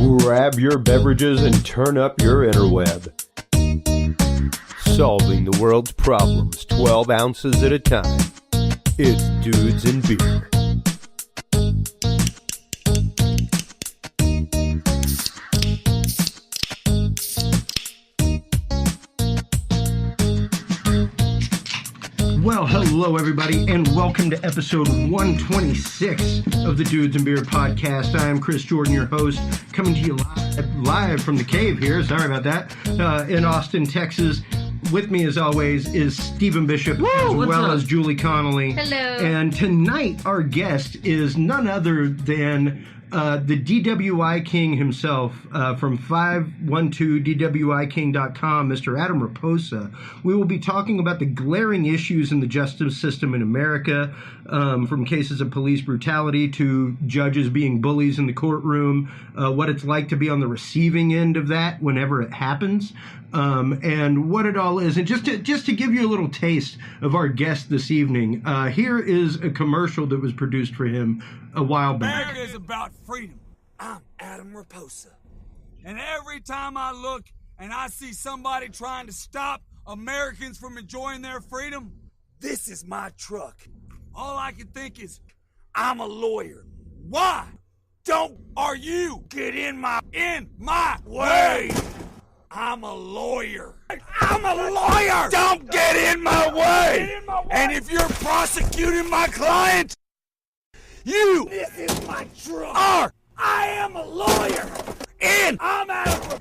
Grab your beverages and turn up your interweb. Solving the world's problems 12 ounces at a time. It's Dudes and Beer. Well, hello everybody, and welcome to episode 126 of the Dudes and Beer podcast. I am Chris Jordan, your host, coming to you live from the cave here, sorry about that, in Austin, Texas. With me, as always, is Stephen Bishop, as well as Julie Connolly. Hello. And tonight, our guest is none other than the DWI King himself, from 512DWIKing.com, Mr. Adam Reposa. We will be talking about the glaring issues in the justice system in America, from cases of police brutality to judges being bullies in the courtroom, what it's like to be on the receiving end of that whenever it happens, and what it all is. And just to give you a little taste of our guest this evening, here is a commercial that was produced for him a while back. America is about freedom. I'm Adam Reposa. And every time I look and I see somebody trying to stop Americans from enjoying their freedom, this is my truck. All I can think is, I'm a lawyer. Why don't you get in my way? I'm a lawyer. I'm a lawyer. Don't get in my way. And if you're prosecuting my client, this is my truck. I am a lawyer. And I'm Adam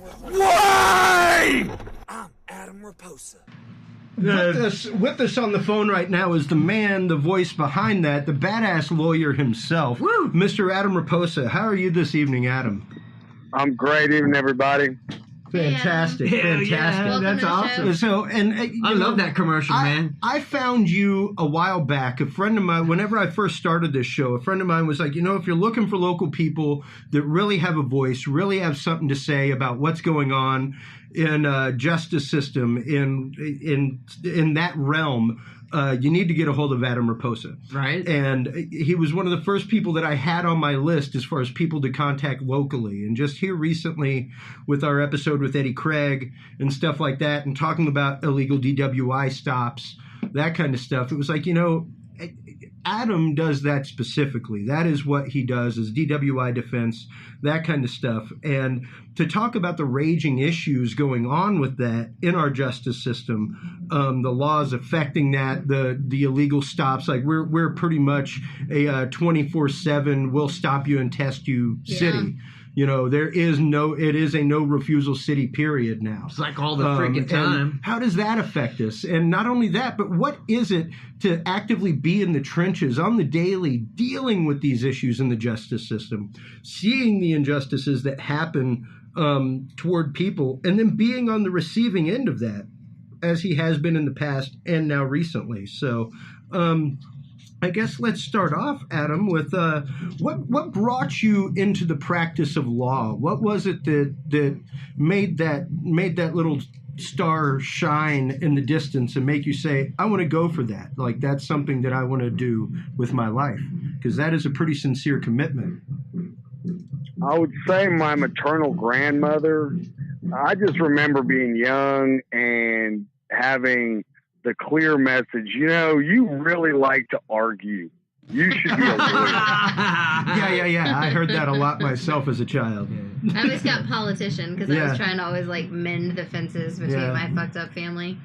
Reposa. Way. I'm Adam Reposa. With us on the phone right now is the man, the voice behind that, the badass lawyer himself, Mr. Adam Reposa. How are you this evening, Adam? I'm great, evening, everybody. Fantastic, Welcome That's to the awesome. So, I love that commercial, man. I found you a while back. A friend of mine, whenever I first started this show, a friend of mine was like, if you're looking for local people that really have a voice, really have something to say about what's going on in justice system in that realm, you need to get a hold of Adam Reposa. Right. And he was one of the first people that I had on my list as far as people to contact locally. And just here recently with our episode with Eddie Craig and stuff like that, and talking about illegal DWI stops, that kind of stuff, it was like, Adam does that specifically. That is what he does, is DWI defense, that kind of stuff. And to talk about the raging issues going on with that in our justice system, the laws affecting that, the illegal stops, like we're pretty much a 24/7, we'll stop you and test you city. It is a no refusal city period now. It's like all the freaking time. How does that affect us? And not only that, but what is it to actively be in the trenches on the daily, dealing with these issues in the justice system, seeing the injustices that happen toward people, and then being on the receiving end of that, as he has been in the past and now recently. So, I guess let's start off, Adam, with what brought you into the practice of law? What was it that made that little star shine in the distance and make you say, I want to go for that? Like, that's something that I want to do with my life, because that is a pretty sincere commitment. I would say my maternal grandmother. I just remember being young and having the clear message, you really like to argue. You should be a lawyer. Yeah. I heard that a lot myself as a child. I always got politician because I was trying to always mend the fences between my fucked up family.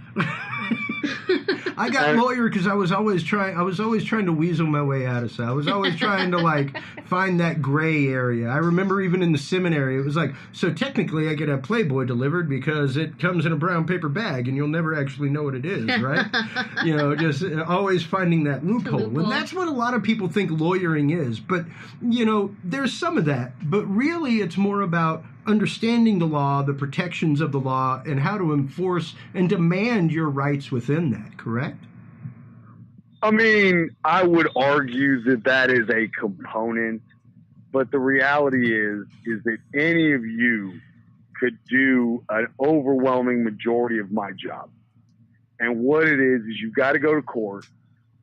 I got lawyer because I was always trying to weasel my way out of it. I was always trying to find that gray area. I remember even in the seminary, it was like, so technically I get a Playboy delivered because it comes in a brown paper bag and you'll never actually know what it is, right? Just always finding that loophole. And that's what a lot of people think lawyering is. But, there's some of that. But really it's more about understanding the law, the protections of the law, and how to enforce and demand your rights within that, correct? I mean, I would argue that is a component, but the reality is that any of you could do an overwhelming majority of my job. And what it is you've got to go to court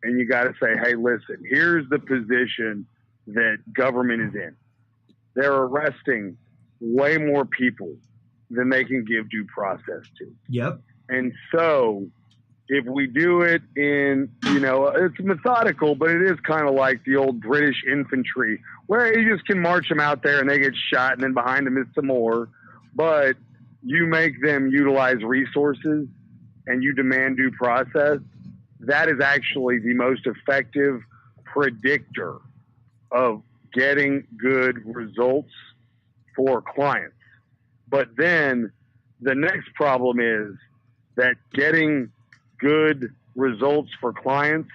and you got to say, hey, listen, here's the position that government is in. they're arresting way more people than they can give due process to. Yep. And so if we do it in, it's methodical, but it is kind of like the old British infantry where you just can march them out there and they get shot and then behind them is some more. But you make them utilize resources and you demand due process. That is actually the most effective predictor of getting good results for clients. But then the next problem is that getting good results for clients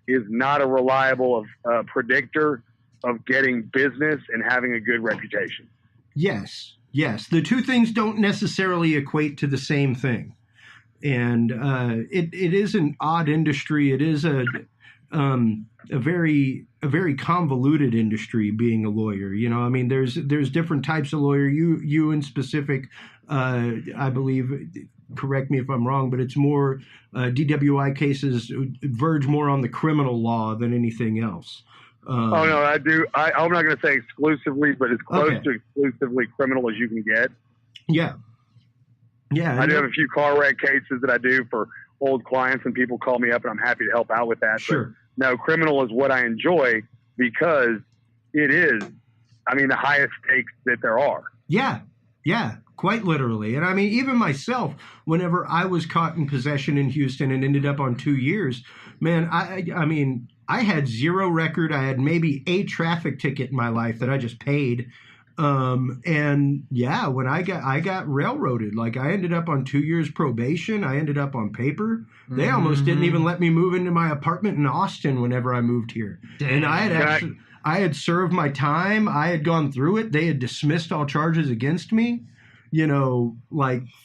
is not a reliable predictor of getting business and having a good reputation. Yes. The two things don't necessarily equate to the same thing. And it is an odd industry. It is a very convoluted industry, being a lawyer. I mean, there's different types of lawyer. You in specific, I believe, correct me if I'm wrong, but it's more DWI cases verge more on the criminal law than anything else. Oh no, I do. I'm not going to say exclusively, but as close to exclusively criminal as you can get. Yeah. I do have a few car wreck cases that I do for old clients, and people call me up, and I'm happy to help out with that. Sure. But no, criminal is what I enjoy because it is, the highest stakes that there are. Yeah, quite literally. And I mean, even myself, whenever I was caught in possession in Houston and ended up on 2 years, man, I had zero record. I had maybe a traffic ticket in my life that I just paid. And yeah, when I got railroaded, like I ended up on 2 years probation. I ended up on paper. They almost didn't even let me move into my apartment in Austin whenever I moved here. Damn. And I had served my time. I had gone through it. They had dismissed all charges against me. Can I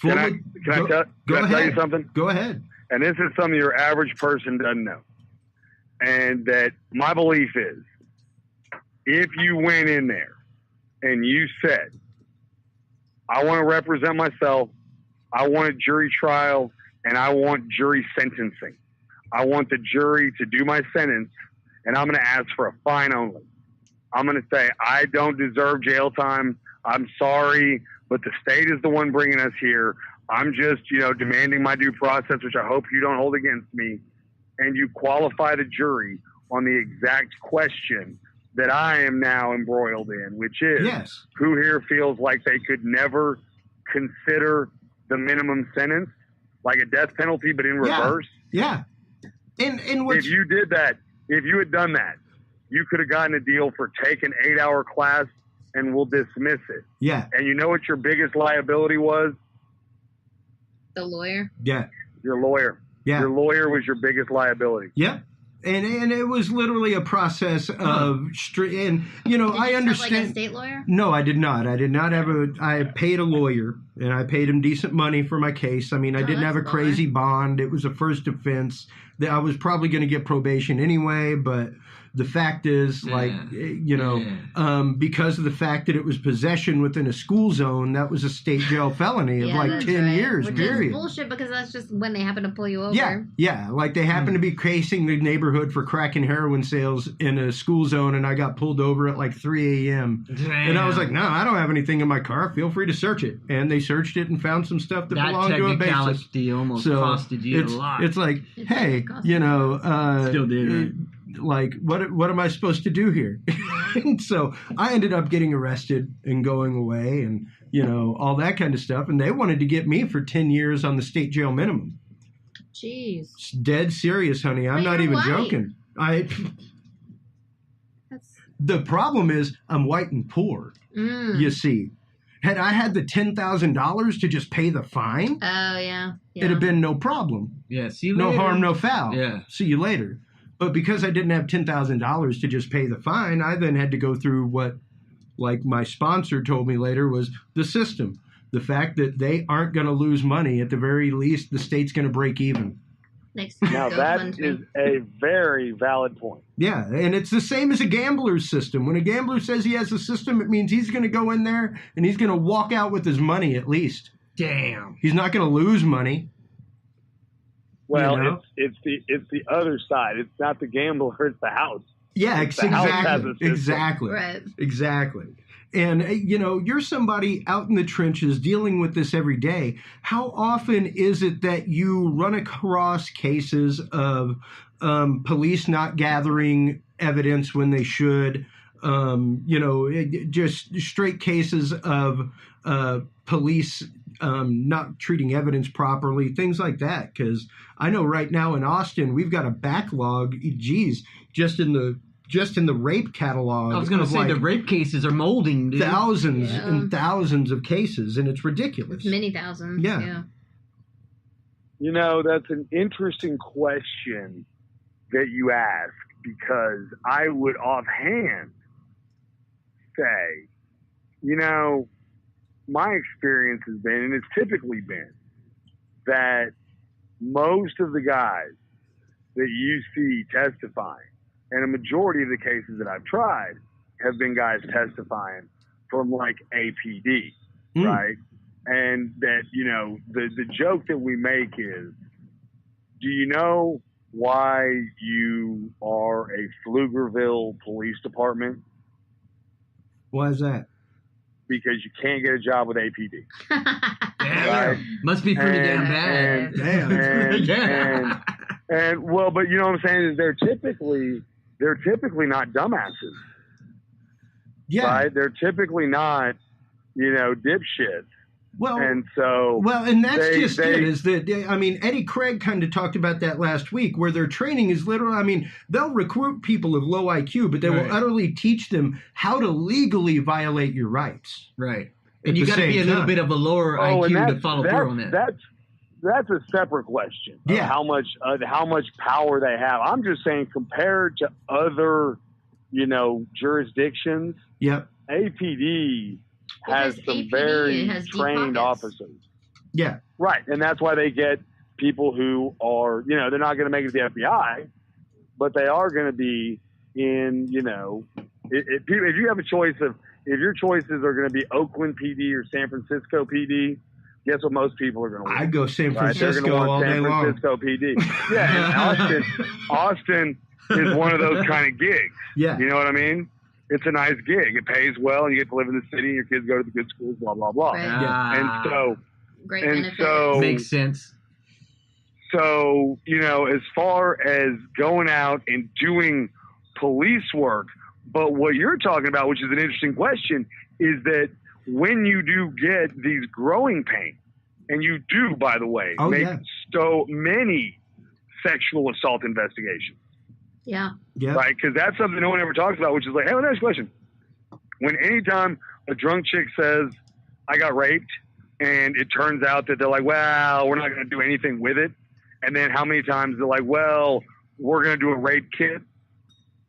tell you something? Go ahead. And this is something your average person doesn't know. And that my belief is, if you went in there and you said, I want to represent myself, I want a jury trial, and I want jury sentencing. I want the jury to do my sentence, and I'm going to ask for a fine only. I'm going to say, I don't deserve jail time. I'm sorry, but the state is the one bringing us here. I'm just, demanding my due process, which I hope you don't hold against me. And you qualify the jury on the exact question that I am now embroiled in, which is who here feels like they could never consider the minimum sentence, like a death penalty, but in reverse? Yeah. And if you did that, if you had done that, you could have gotten a deal for take an 8-hour class and we'll dismiss it. Yeah. And you know what your biggest liability was? The lawyer? Yeah. Your lawyer. Yeah. Your lawyer was your biggest liability. Yep. And it was literally a process of and I understand. Have, like, a state lawyer? No, I did not. I paid a lawyer and I paid him decent money for my case. I mean, I didn't have a crazy bond. It was a first offense that I was probably going to get probation anyway, but the fact is, because of the fact that it was possession within a school zone, that was a state jail felony of 10 years, Which period. Is bullshit, because that's just when they happen to pull you over. Yeah. Like they happened to be casing the neighborhood for crack and heroin sales in a school zone, and I got pulled over at like 3 a.m. Damn. And I was like, no, I don't have anything in my car. Feel free to search it. And they searched it and found some stuff that belonged to a basis. That almost costed you a lot. It's like, hey, still did, right? Like, what am I supposed to do here? And so I ended up getting arrested and going away and, all that kind of stuff. And they wanted to get me for 10 years on the state jail minimum. Jeez. It's dead serious, honey. I'm not even joking. The problem is I'm white and poor, you see. Had I had the $10,000 to just pay the fine, it'd have been no problem. Yeah, see you later. No harm, no foul. Yeah. See you later. But because I didn't have $10,000 to just pay the fine, I then had to go through what, like my sponsor told me later, was the system. The fact that they aren't going to lose money. At the very least, the state's going to break even. Now, that is a very valid point. Yeah, and it's the same as a gambler's system. When a gambler says he has a system, it means he's going to go in there and he's going to walk out with his money at least. Damn. He's not going to lose money. Well, it's the other side. It's not the gambler, it's the house. Yeah, The house has a system. exactly. Right. Exactly. And, you're somebody out in the trenches dealing with this every day. How often is it that you run across cases of police not gathering evidence when they should? Just straight cases of police not treating evidence properly, things like that. Because I know right now in Austin, we've got a backlog, just in the rape catalog. I was going to say, the rape cases are molding, dude. Thousands and thousands of cases, and it's ridiculous. Many thousands. Yeah. That's an interesting question that you ask, because I would offhand say, my experience has been, and it's typically been, that most of the guys that you see testifying, and a majority of the cases that I've tried have been guys testifying from like APD, right? And that, the joke that we make is, do you know why you are a Pflugerville Police Department? Why is that? Because you can't get a job with APD. Right? Must be pretty damn bad. And well, but you know what I'm saying is they're typically not dumbasses. Yeah. Right? They're typically not, dipshits. Well, and so and that's it. Is that Eddie Craig kind of talked about that last week, where their training is literally. They'll recruit people of low IQ, but they will utterly teach them how to legally violate your rights. Right, and you got to be a little bit of a lower IQ to follow through on that. That's a separate question. Yeah, how much power they have. I'm just saying, compared to other, jurisdictions. Yep. APD has some very trained officers. Yeah. Right. And that's why they get people who are, they're not going to make it to the FBI, but they are going to be in, if you have a choice of, if your choices are going to be Oakland PD or San Francisco PD, guess what most people are going to want? I'd go San Francisco They're going to want San Francisco PD. Yeah. And Austin is one of those kind of gigs. Yeah. You know what I mean? It's a nice gig. It pays well, and you get to live in the city, and your kids go to the good schools, blah, blah, blah. Right. Yeah. And so makes sense. So, as far as going out and doing police work, but what you're talking about, which is an interesting question, is that when you do get these growing pains, and you do, by the way, make so many sexual assault investigations. Yeah. Yeah. Right? Because that's something no one ever talks about, which is like, hey, next question. Anytime a drunk chick says, I got raped, and it turns out that they're like, well, we're not going to do anything with it. And then how many times they're like, well, we're going to do a rape kit,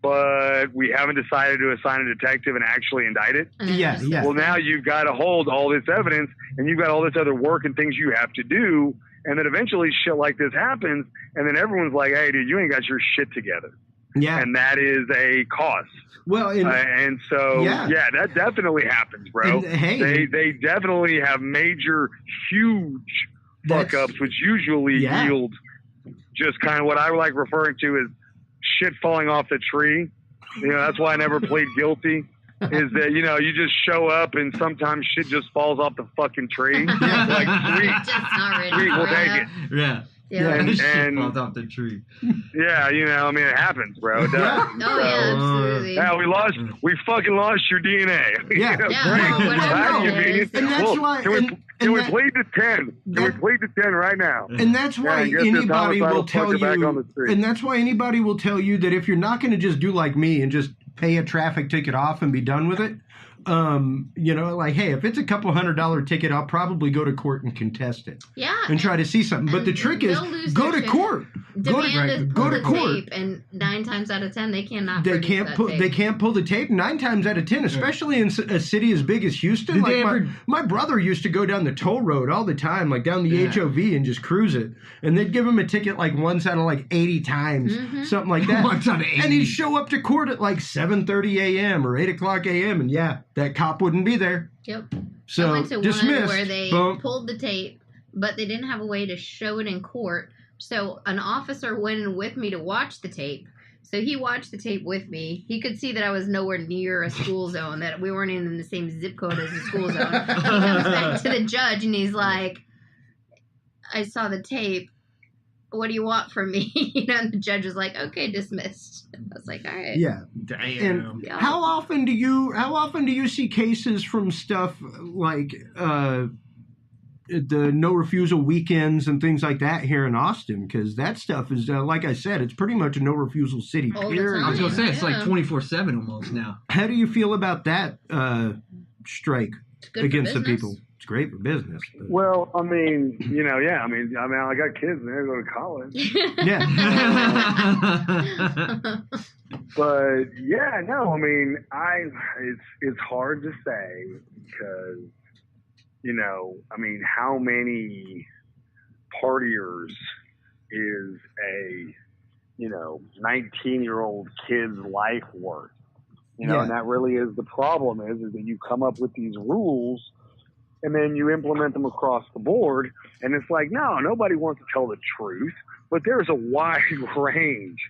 but we haven't decided to assign a detective and actually indict it. Yeah. Well, now you've got to hold all this evidence, and you've got all this other work and things you have to do. And then eventually shit like this happens, and then everyone's like, hey, dude, you ain't got your shit together. Yeah. And that is a cost. Well, and so, that definitely happens, bro. They definitely have major, huge fuck-ups, which usually yield just kind of what I like referring to as shit falling off the tree. That's why I never plead guilty. Is that, you just show up and sometimes shit just falls off the fucking tree. Like, sweet, we'll take it. Yeah. Yeah. And falls off the tree. Yeah, it happens, bro. It does. Absolutely. Yeah, we fucking lost your DNA. Yeah. And that's why. Can we plead to 10? Can we plead to 10 right now? And that's why anybody will tell you. And that's why anybody will tell you that if you're not going to just do like me and just pay a traffic ticket off and be done with it, hey, if it's a couple $100 ticket, I'll probably go to court and contest it. Yeah. And try to see something. But the trick is, go to court. Go to court. Tape, and 9 times out of 10, they cannot. They can't pull the tape 9 times out of 10, especially in a city as big as Houston. My brother used to go down the toll road all the time, like down the HOV, and just cruise it. And they'd give him a ticket like once out of like 80 times, something like that. Once out of 80. And he'd show up to court at like 7:30 a.m. or 8 o'clock a.m. And that cop wouldn't be there. Yep. So I went to dismissed. one where they pulled the tape, but they didn't have a way to show it in court. So an officer went in with me to watch the tape. So he watched the tape with me. He could see that I was nowhere near a school zone, that we weren't in the same zip code as the school zone. He comes back to the judge and he's like, I saw the tape. What do you want from me? And the judge was like, okay, dismissed. I was like, all right. Yeah. Damn. And how often do you see cases from stuff like the no refusal weekends and things like that here in Austin? Because that stuff is, like I said, it's pretty much a no refusal city. All the Period. time. I was going to say, it's like Yeah. 24/7 almost now. How do you feel about that strike It's good for against the business. people? It's great for business. But, Well, I mean, I mean, I got kids and they're going to college. yeah. But yeah, no, I mean, it's hard to say because, I mean, how many partiers is a, 19-year-old kid's life worth? Yeah. And that really is the problem is that you come up with these rules and then you implement them across the board. And it's like, no, nobody wants to tell the truth, but there's a wide range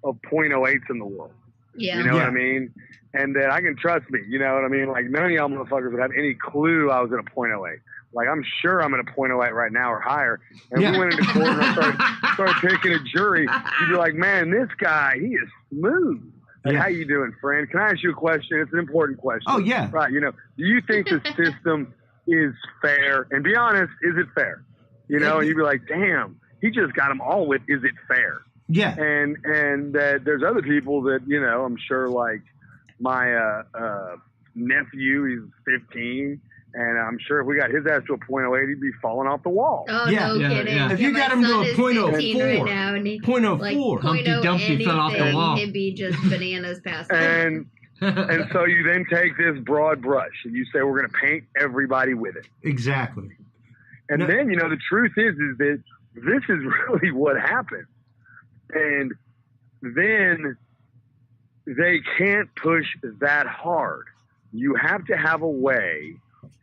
of .08s in the world. Yeah. You know what I mean? And that I can trust me. You know what I mean? Like, none of y'all motherfuckers would have any clue I was at a .08. Like, I'm sure I'm at a .08 right now or higher. And we went into court and I started picking a jury. You'd be like, man, this guy, he is smooth. Like, how you doing, friend? Can I ask you a question? It's an important question. Oh, yeah. Right. Do you think the system is fair? And be honest, is it fair? And you'd be like, damn, he just got them all with, is it fair? Yeah. And that there's other people that, I'm sure, like my nephew, he's 15, and I'm sure if we got his ass to a .08, he'd be falling off the wall. Oh, Yeah. no Yeah, kidding. yeah. If you my got him to son a is .04, 15 right now, and he, .04. like, Humpty Dumpty fell off the anything, wall. He'd be just bananas past him. And and so you then take this broad brush and you say we're going to paint everybody with it. Exactly. And No. then, the truth is that this is really what happened. And then they can't push that hard. You have to have a way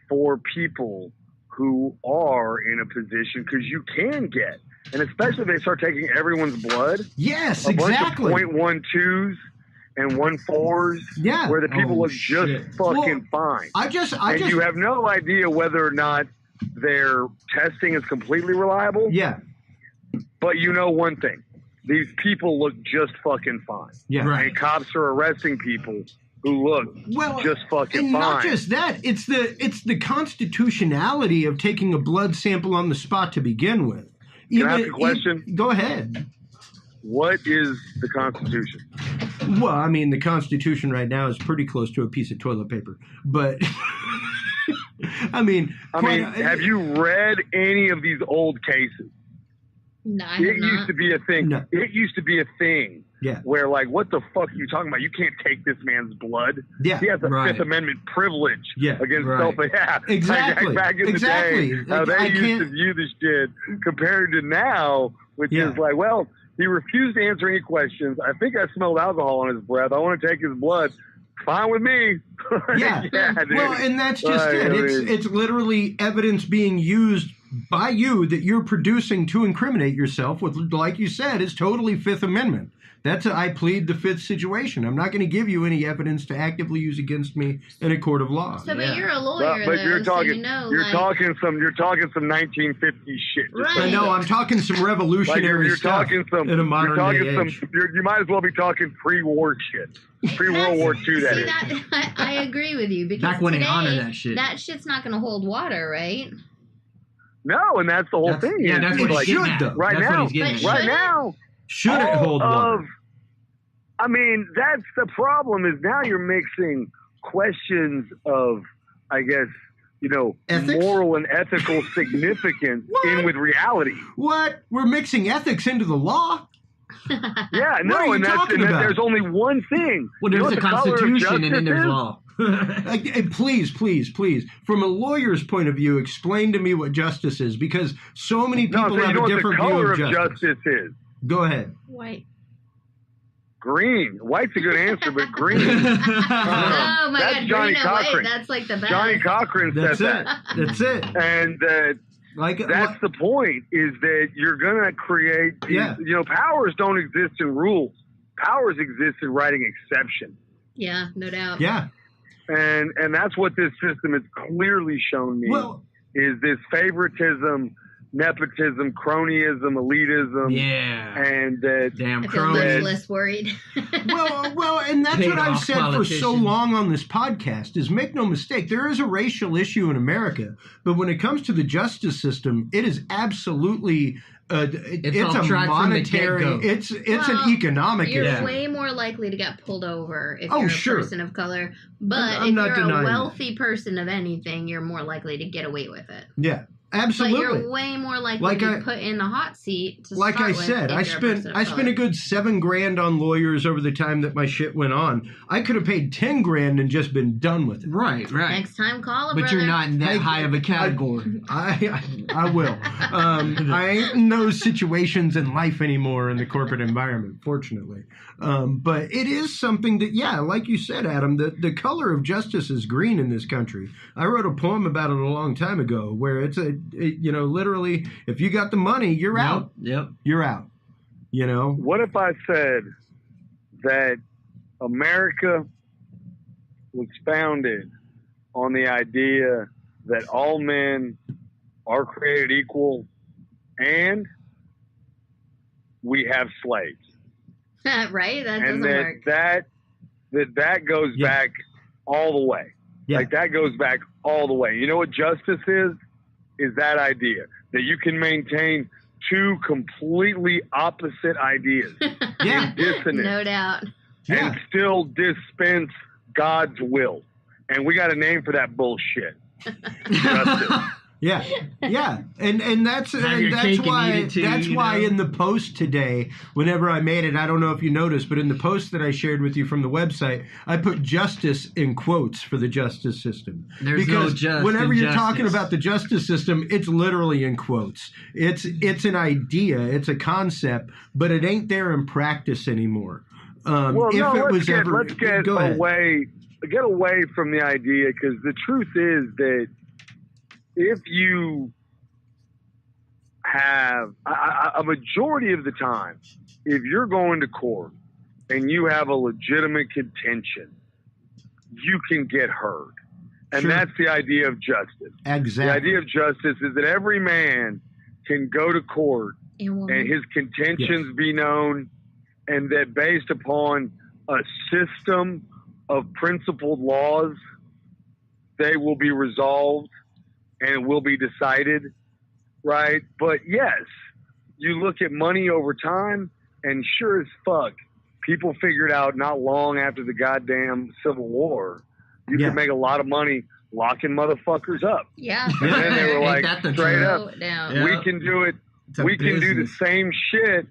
for people who are in a position, because you can get, and especially if they start taking everyone's blood, Yes, a exactly. bunch of .12s and 1.4s, Yeah. where the people Oh, look just shit. fucking fine. I just, And you have no idea whether or not their testing is completely reliable. yeah, But you know one thing. These people look just fucking fine. yeah. Right. And cops are arresting people who look just fucking and fine. not just that, it's the constitutionality of taking a blood sample on the spot to begin with. Can I ask a question? Go ahead. What is the Constitution? Well, I mean, the Constitution right now is pretty close to a piece of toilet paper, but have you read any of these old cases? No, I have It not. used to be a thing. No. It used to be a thing. Yeah. Where, like, what the fuck are you talking about? You can't take this man's blood. Yeah. He has a Right. Fifth Amendment privilege Yeah. against Right. Yeah. Exactly. Like, back in Exactly. the day, how Like, they I used can't- to view this shit compared to now, which Yeah. is like, well, he refused to answer any questions. I think I smelled alcohol in his breath. I want to take his blood. Fine with me. Yeah. Dude. Well, and that's just Like, it. I mean- It's literally evidence being used by you that you're producing to incriminate yourself with, like you said, is totally Fifth Amendment. That's a I plead the fifth situation. I'm not going to give you any evidence to actively use against me in a court of law. So, but Yeah. you're a lawyer, But though, you're talking, so you know, you're like, talking some 1950s shit. Right. I know I'm talking some Like revolutionary you're stuff talking some, in a modern you're talking day some, age. you might as well be talking pre-war shit, pre-World War II. That see, is. I agree with you, because Back when they today, honored that shit. that shit's not going to hold water, right? No, and that's the whole That's- thing. yeah, is that's it what like, he's should, getting though. at. Right That's now. what he's getting But at. right now. Should it all hold water? of- I mean, that's the problem. Is now you're mixing questions of, I guess, Ethics? moral and ethical significance What? in with reality. What? We're mixing ethics into the law? Yeah, What no, are you and that's talking and that about? there's only one thing. Well, You know there's what a the color of constitution and then justice there's is? law. Please. From a lawyer's point of view, explain to me what justice is, because so many No, people so you have know a what the different view color of of justice. justice is? Go ahead. White. Green. White's a good answer, but green. Oh my that's God, Johnny green and white. Cochran. That's like the best. Johnny Cochran said That's it. that. That's it. And Like that's the point, is that you're going to create, Yeah. powers don't exist in rules. powers exist in writing exceptions. Yeah, no doubt. Yeah. And that's what this system has clearly shown me, is this favoritism, nepotism, cronyism, elitism. Yeah. And that damn I feel much less worried. well, and that's what I've said for so long on this podcast is make no mistake, there is a racial issue in America, but when it comes to the justice system, it is absolutely it's a monetary, it's an economic issue. You're way more likely to get pulled over if you're a person of color, but if you're a wealthy person of anything, you're more likely to get away with it. Yeah. Absolutely. But you're way more likely to be put in the hot seat to like start I said, I spent a good $7,000 on lawyers over the time that my shit went on. I could have paid $10,000 and just been done with it. Right. Next time, call a But brother. you're not in that high of a category. I will. I ain't in those situations in life anymore in the corporate environment, fortunately. But it is something that, like you said, Adam, the color of justice is green in this country. I wrote a poem about it a long time ago where it's literally, if you got the money, you're out. Yep. You're out. You know? What if I said that America was founded on the idea that all men are created equal and we have slaves? Right? That doesn't work. That goes back all the way. Yeah. Like, that goes back all the way. You know what justice is? Is that idea that you can maintain two completely opposite ideas in dissonance, no doubt, and still dispense God's will. And we got a name for that bullshit. Justice. Yeah, and that's why in the post today, whenever I made it, I don't know if you noticed, but in the post that I shared with you from the website, I put justice in quotes for the justice system. Because whenever you're talking about the justice system, it's literally in quotes. It's an idea, it's a concept, but it ain't there in practice anymore. Let's get away from the idea, because the truth is that if you have a majority of the time, if you're going to court and you have a legitimate contention, you can get heard. And that's the idea of justice. Exactly. The idea of justice is that every man can go to court and his contentions be known, and that based upon a system of principled laws, they will be resolved and it will be decided, right? But yes, you look at money over time, and sure as fuck, people figured out not long after the goddamn Civil War, you could make a lot of money locking motherfuckers up. Yeah. And then they were like, straight up, we can do it. We can do the same shit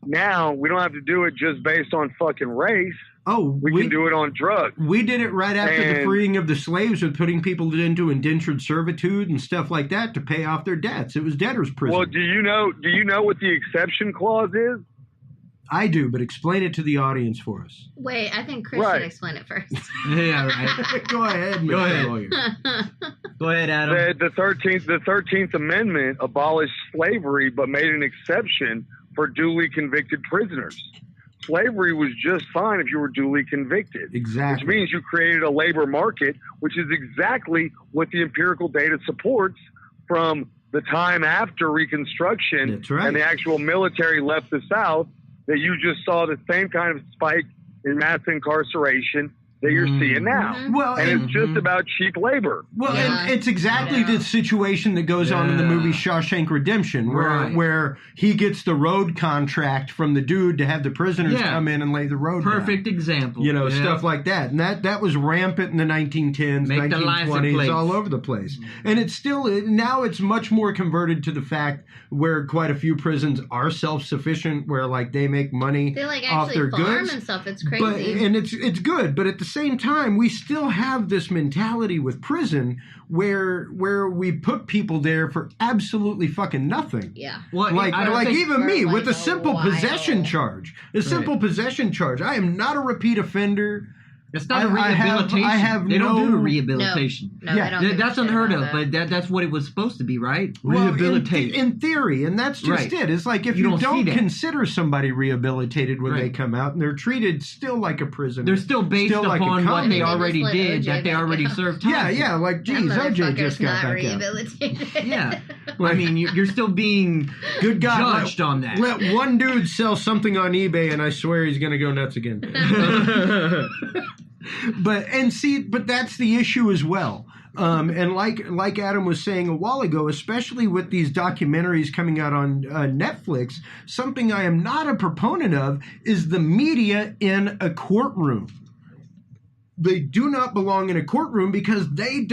now. We don't have to do it just based on fucking race. Oh, we can do it on drugs. We did it right after the freeing of the slaves with putting people into indentured servitude and stuff like that to pay off their debts. It was debtor's prison. Well, do you know what the exception clause is? I do, but explain it to the audience for us. Wait, I think Chris should explain it first. Yeah, right. Go ahead, lawyer. Go ahead, Adam. The 13th Amendment abolished slavery, but made an exception for duly convicted prisoners. Slavery was just fine if you were duly convicted. Exactly. Which means you created a labor market, which is exactly what the empirical data supports from the time after Reconstruction. That's right. And the actual military left the South, that you just saw the same kind of spike in mass incarceration that you're seeing now. Well, and it's just about cheap labor. Well, and it's exactly the situation that goes on in the movie Shawshank Redemption, where he gets the road contract from the dude to have the prisoners come in and lay the road Perfect down. example. You know, stuff like that. And that was rampant in the 1910s, 1920s, all over the place. And it's still, now it's much more converted to the fact where quite a few prisons are self-sufficient, where like they make money they like off actually their farm goods. And stuff. It's crazy. And it's good, but at the same time, we still have this mentality with prison where we put people there for absolutely fucking nothing. Yeah. Well, like even me with a simple possession charge. A simple possession charge. I am not a repeat offender. It's not a rehabilitation. They don't do a rehabilitation. No, they don't that's unheard of, but that's what it was supposed to be, right? Well, Rehabilitate. in theory, and that's just it. It's like if you don't consider somebody rehabilitated when they come out, and they're treated still like a prisoner. They're still based upon what they already did, that they already served time. Yeah, like, geez, OJ just got back out. Yeah. I mean, you're still being good God, judged on that. Let one dude sell something on eBay, and I swear he's going to go nuts again. But that's the issue as well. And like Adam was saying a while ago, especially with these documentaries coming out on Netflix, something I am not a proponent of is the media in a courtroom. They do not belong in a courtroom because they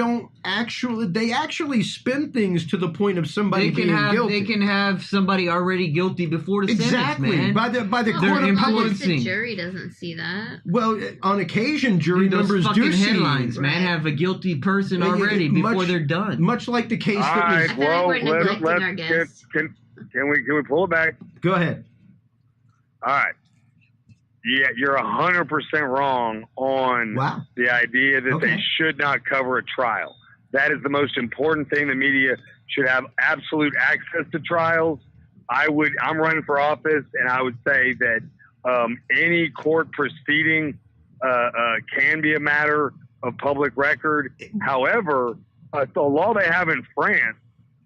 actually spin things to the point of somebody being guilty. They can have somebody already guilty before the sentence, man. by the court of public. The jury doesn't see that. Well, on occasion, jury members do see headlines, man. Have a guilty person already before they're done. Much like the case that was. All right, well, let's can we pull it back? Go ahead. All right. Yeah, you're 100% wrong on the idea that they should not cover a trial. That is the most important thing. The media should have absolute access to trials. I'm running for office, and I would say that any court proceeding can be a matter of public record. However, the law they have in France,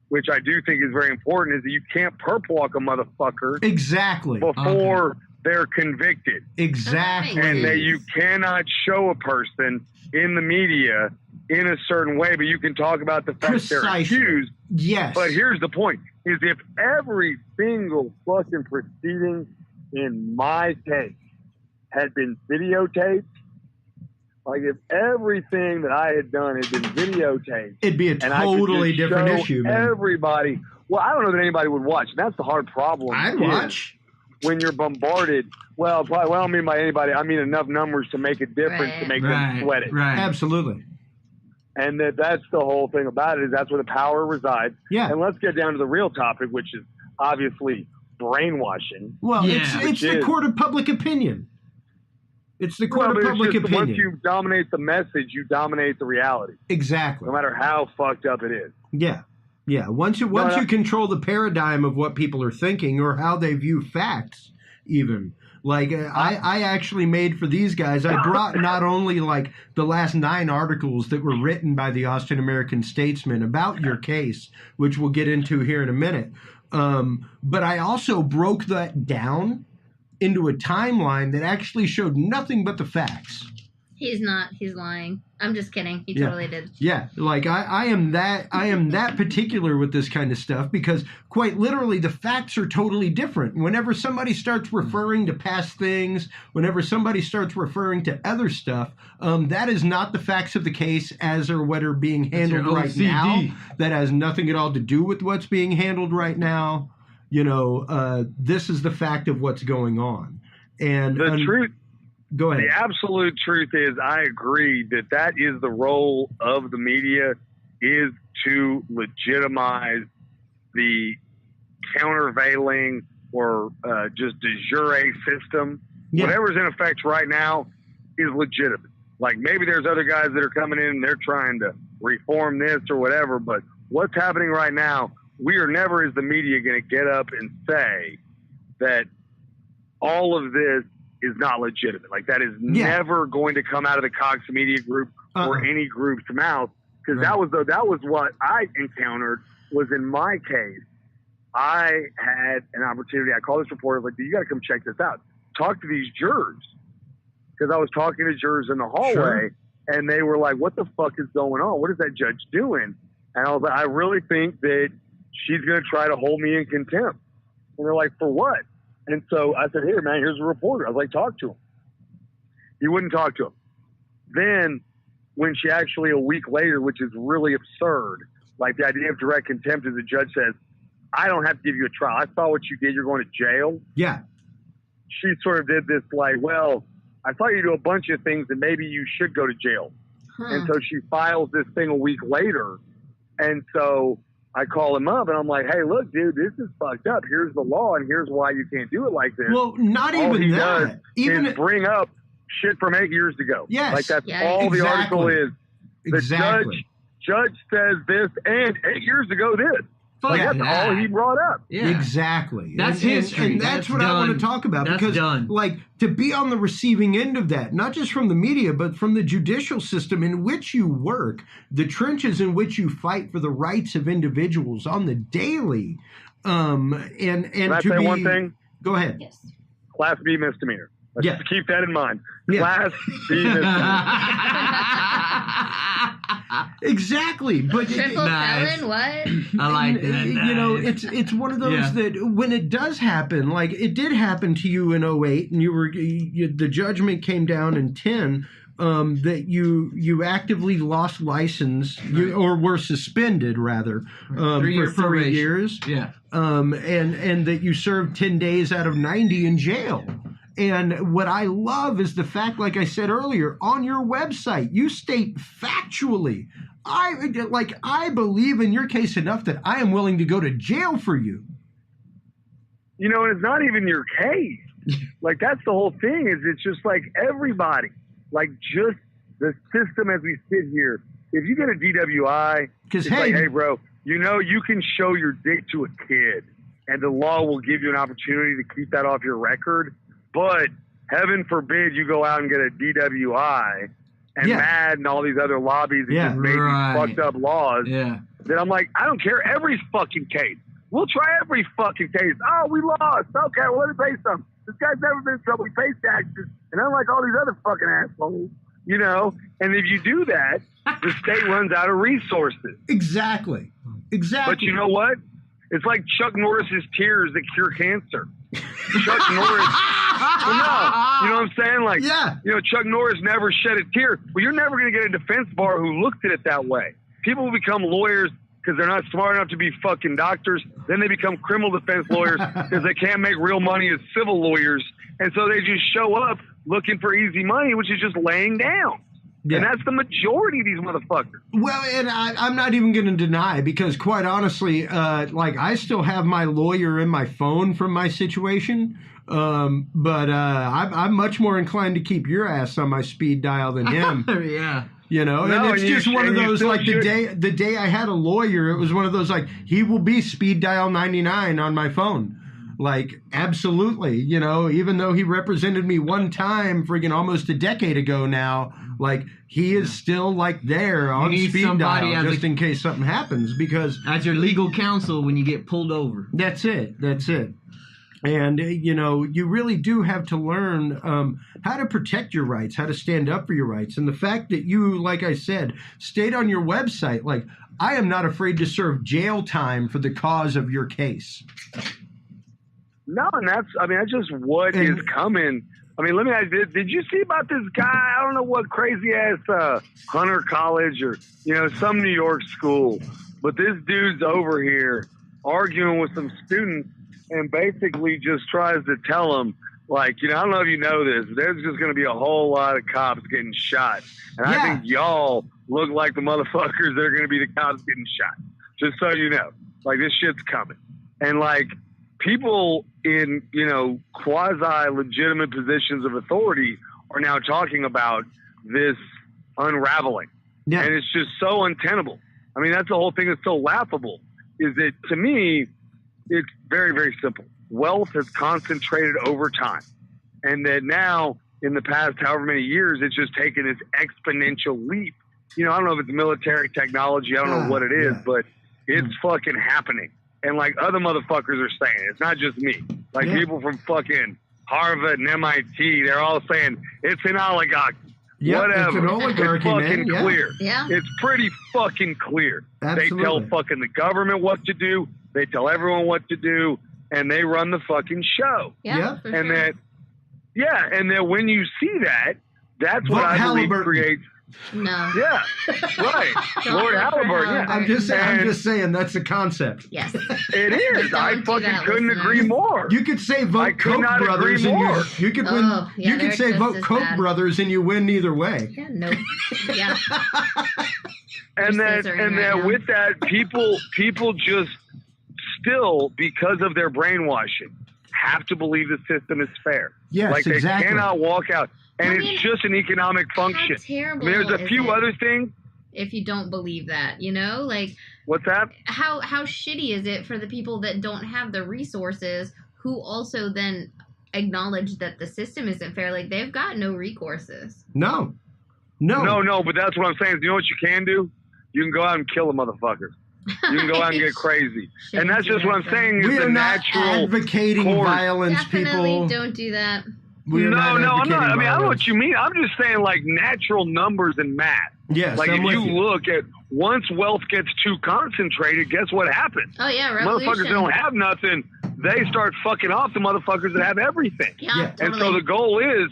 which I do think is very important, is that you can't perp walk a motherfucker before they're convicted. Exactly. And that you cannot show a person in the media in a certain way, but you can talk about the fact they're accused. Yes. But here's the point, is if every single fucking proceeding in my case had been videotaped, like if everything that I had done had been videotaped, it'd be a totally different issue, man. Everybody, well, I don't know that anybody would watch. And that's the hard problem. I'd watch. When you're bombarded, well, I don't mean by anybody. I mean enough numbers to make a difference, to make them sweat it. Right. Absolutely. And that's the whole thing about it, is that's where the power resides. Yeah. And let's get down to the real topic, which is obviously brainwashing. Well, it's the court of public opinion. It's the court of public opinion. Once you dominate the message, you dominate the reality. Exactly. No matter how fucked up it is. Yeah. Yeah, once you control the paradigm of what people are thinking or how they view facts, even. Like, I actually made for these guys, I brought not only, like, the last 9 articles that were written by the Austin American-Statesman about your case, which we'll get into here in a minute, but I also broke that down into a timeline that actually showed nothing but the facts. He's not. He's lying. I'm just kidding. He totally did. Yeah, like I am that particular with this kind of stuff because quite literally the facts are totally different. Whenever somebody starts referring to past things, whenever somebody starts referring to other stuff, that is not the facts of the case as or what are being handled right now. That has nothing at all to do with what's being handled right now. You know, this is the fact of what's going on. And the truth. Go ahead. The absolute truth is I agree that is the role of the media, is to legitimize the countervailing or just de jure system. Yeah. Whatever's in effect right now is legitimate. Like maybe there's other guys that are coming in and they're trying to reform this or whatever, but what's happening right now, we are never as the media going to get up and say that all of this is not legitimate. Like that is never going to come out of the Cox Media Group or any group's mouth, because that was what I encountered. Was in my case, I had an opportunity. I called this reporter, like, you got to come check this out. Talk to these jurors, because I was talking to jurors in the hallway, and they were like, "What the fuck is going on? What is that judge doing?" And I was like, "I really think that she's going to try to hold me in contempt." And they're like, "For what?" And so I said, "Here, man, here's a reporter." I was like, "Talk to him." He wouldn't talk to him. Then when she actually, a week later, which is really absurd, like the idea of direct contempt is the judge says, "I don't have to give you a trial. I saw what you did. You're going to jail." Yeah. She sort of did this like, "Well, I saw you do a bunch of things and maybe you should go to jail." And so she files this thing a week later. And so I call him up and I'm like, "Hey, look, dude, this is fucked up. Here's the law and here's why you can't do it like this." Well, not all even he that. Does is bring up shit from 8 years ago. Yes. Like that's Yeah, all the exactly. article is. The Exactly. judge says this, and 8 years ago this. Like, Fuck that's that. all he brought up. Yeah. Exactly. That's and, history. And that's That's what I want done. to talk about. That's because, done. like, to be on the receiving end of that, not just from the media, but from the judicial system in which you work, the trenches in which you fight for the rights of individuals on the daily. And Can I to say be, one thing? Go ahead. Yes. Class B misdemeanor. Let's Yeah. keep that in mind. Yeah. Class B misdemeanor. Exactly. But Triple Nice. felon, what? I like that. You know, Nice. it's one of those Yeah. that when it does happen, like it did happen to you in 08, and the judgment came down in 10, that you actively lost license, or were suspended rather, for 3-year 3 probation. years, Yeah. and that you served 10 days out of 90 in jail. And what I love is the fact, like I said earlier, on your website, you state factually, I believe in your case enough that I am willing to go to jail for you. You know, and it's not even your case. Like, that's the whole thing, is it's just like everybody, like just the system as we sit here. If you get a DWI, 'Cause, it's hey- like, hey, bro, you know, you can show your dick to a kid, and the law will give you an opportunity to keep that off your record. But heaven forbid you go out and get a DWI, and Yeah. MAD and all these other lobbies that Yeah. just made Right. these fucked up laws. Yeah. Then I'm like, I don't care every fucking case. We'll try every fucking case. Oh, we lost. Okay, well, let me pay some. This guy's never been in trouble. He pays taxes. And unlike all these other fucking assholes, you know, and if you do that, the state runs out of resources. Exactly. But you know what? It's like Chuck Norris's tears that cure cancer. Chuck Norris. Well, no, you know what I'm saying? Like, Yeah. you know, Chuck Norris never shed a tear. Well, you're never going to get a defense bar who looks at it that way. People will become lawyers because they're not smart enough to be fucking doctors. Then they become criminal defense lawyers because they can't make real money as civil lawyers. And so they just show up looking for easy money, which is just laying down. Yeah. And that's the majority of these motherfuckers. Well, and I'm not even going to deny, because quite honestly, like I still have my lawyer in my phone from my situation. But I'm much more inclined to keep your ass on my speed dial than him. Yeah. You know, No, and it's and you just one of should- you those, still like should. the day I had a lawyer, it was one of those, like, he will be speed dial 99 on my phone. Like, absolutely, you know, even though he represented me one time friggin' almost a decade ago now, like, he is still, like, there on need speed somebody dial as just a- in case something happens, because As your legal counsel when you get pulled over. that's it. That's it. And, you know, you really do have to learn how to protect your rights, how to stand up for your rights. And the fact that you, like I said, state on your website, like, I am not afraid to serve jail time for the cause of your case. No, and that's just what is coming. I mean, let me ask you, did you see about this guy? I don't know what crazy ass Hunter College or, you know, some New York school, but this dude's over here arguing with some students and basically just tries to tell them, like, you know, I don't know if you know this, there's just going to be a whole lot of cops getting shot. And Yeah. I think y'all look like the motherfuckers that are going to be the cops getting shot. Just so you know, like, this shit's coming. And, like, people in, you know, quasi-legitimate positions of authority are now talking about this unraveling. Yeah. And it's just so untenable. I mean, that's the whole thing that's so laughable, is that, to me, it's very, very simple. Wealth has concentrated over time. And that now, in the past however many years, it's just taken this exponential leap. You know, I don't know if it's military technology. I don't know what it is, yeah. but it's fucking happening. And, like, other motherfuckers are saying it. It's not just me. Like, Yeah. people from fucking Harvard and MIT, they're all saying it's an oligarchy. Yeah, Whatever. it's an oligarchy, it's man. fucking Yeah. clear. Yeah. It's pretty fucking clear. Absolutely. They tell fucking the government what to do. They tell everyone what to do. And they run the fucking show. Yeah. Yeah. For And sure. that, yeah, and then when you see that, that's what Vote I believe Halliburton. creates. No. Yeah, right. Don't Lord vote for Halliburton. Yeah. Halliburton. I'm And just saying that's the concept. Yes. It is. Don't I do fucking that, couldn't listeners. agree more. You could say I vote could Koch not agree brothers, and more. you could win. Oh, yeah, You could they're say just vote as Koch bad. brothers, and you win either way. Yeah. No. Yeah. And They're then, scissoring and right then now. with that, people just still, because of their brainwashing, have to believe the system is fair. Yes, like, they exactly. cannot walk out. And it's just an economic function. How terrible There's a few other things. If you don't believe that, like what's that? How shitty is it for the people that don't have the resources who also then acknowledge that the system isn't fair? Like they've got no recourses. No. But that's what I'm saying. You know what you can do? You can go out and kill a motherfucker. You can go out and get crazy. And that's just what I'm saying. Is we are not natural advocating violence, Definitely people. don't do that. No, I'm not. I mean, I know what you mean. I'm just saying, like, natural numbers and math. Yes, like, I'm if you with look at once wealth gets too concentrated, guess what happens? Oh, yeah, revolution. Motherfuckers don't have nothing. They start fucking off the motherfuckers that have everything. Yeah, totally. And so the goal is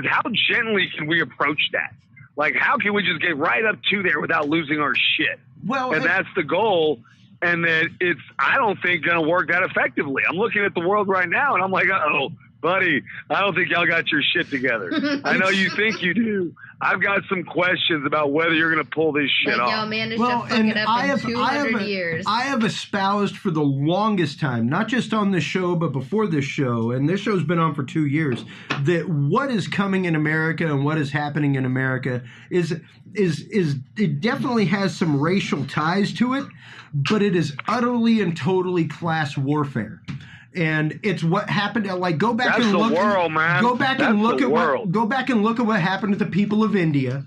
how gently can we approach that? Like, how can we just get right up to there without losing our shit? Well, and that's the goal. And that it's, I don't think, going to work that effectively. I'm looking at the world right now, and I'm like, uh-oh. Buddy, I don't think y'all got your shit together. I know you think you do. I've got some questions about whether you're going to pull this shit off. Y'all managed to fuck it up in 200 years. I have espoused for the longest time, not just on this show, but before this show, and this show's been on for 2 years, that what is coming in America and what is happening in America is it definitely has some racial ties to it, but it is utterly and totally class warfare. And it's what happened. Like, go back and look. Man. Go back and look at what happened to the people of India.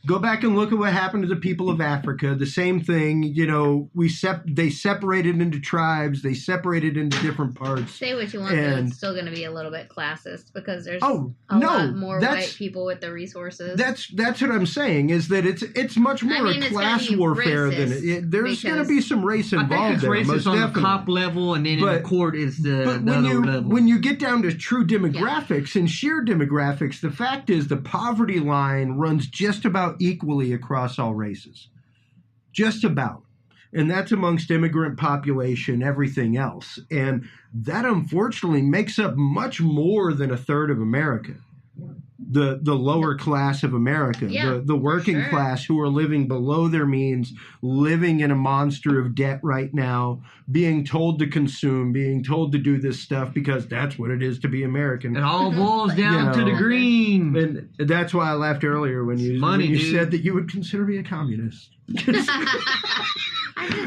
Go back and look at what happened to the people of Africa. The same thing. They separated into tribes. They separated into different parts. Say what you want, but it's still going to be a little bit classist because there's a lot more white people with the resources. That's what I'm saying. Is that it's much more a class warfare than it. There's going to be some race involved. I think it's racist on the cop level, and then in the court is the other level. When you get down to true demographics and sheer demographics, the fact is the poverty line runs just about equally across all races. Just about. And that's amongst immigrant population, everything else. And that unfortunately makes up much more than a third of America. The lower class of America, the working class who are living below their means, living in a monster of debt right now, being told to consume, being told to do this stuff because that's what it is to be American. It all boils down to the green. And that's why I laughed earlier when you said that you would consider me a communist.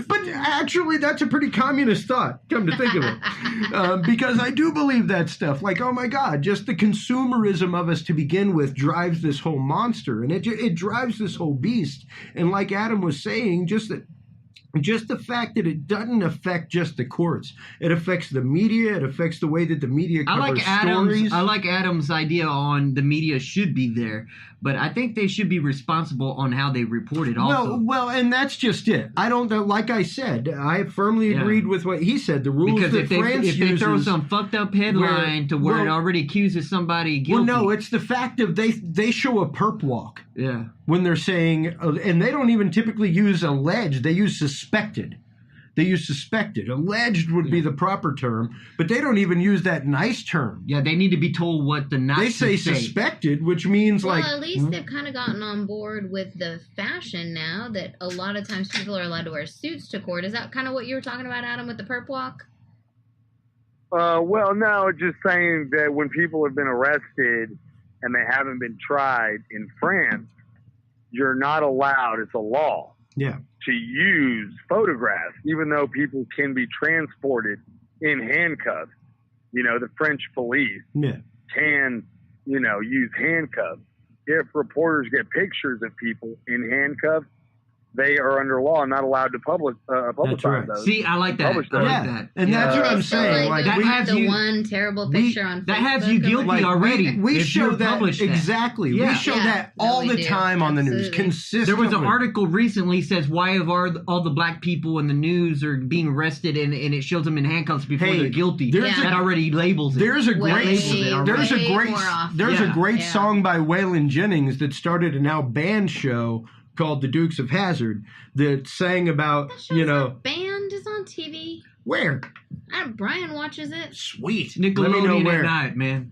But actually, that's a pretty communist thought, come to think of it. Because I do believe that stuff. Like, oh my God, just the consumerism of us to begin with drives this whole monster. And it drives this whole beast. And like Adam was saying, just the fact that it doesn't affect just the courts. It affects the media. It affects the way that the media covers stories. I like Adam's idea on the media should be there, but I think they should be responsible on how they report it also. Well, and that's just it. I don't, like I said, I firmly agreed with what he said. The rules because that France uses... Because if they throw some fucked up headline where it already accuses somebody guilty... Well, no, it's the fact of they show a perp walk. Yeah. When they're saying... And they don't even typically use alleged. They use suspected. They use suspected. Alleged would be the proper term, but they don't even use that nice term. Yeah, they need to be told what the not They say suspected, which means well, at least they've kind of gotten on board with the fashion now that a lot of times people are allowed to wear suits to court. Is that kind of what you were talking about, Adam, with the perp walk? Well, no, just saying that when people have been arrested and they haven't been tried in France, you're not allowed, it's a law. Yeah. To use photographs, even though people can be transported in handcuffs. The French police can, use handcuffs. If reporters get pictures of people in handcuffs, they are under law not allowed to publicize those. See, I like that. I like that. And that's what I'm saying. Like that has one terrible picture on Facebook. That has you guilty already. We show that exactly. Yeah. We show that all the time on the news, consistently. There was an article recently says why have all the black people in the news are being arrested and it shows them in handcuffs before they're guilty. That already labels it. There's a great song by Waylon Jennings that started a now banned show called The Dukes of Hazzard that sang about, band is on TV. Where? Brian watches it. Sweet. Nickelodeon Let me know where. At night, man.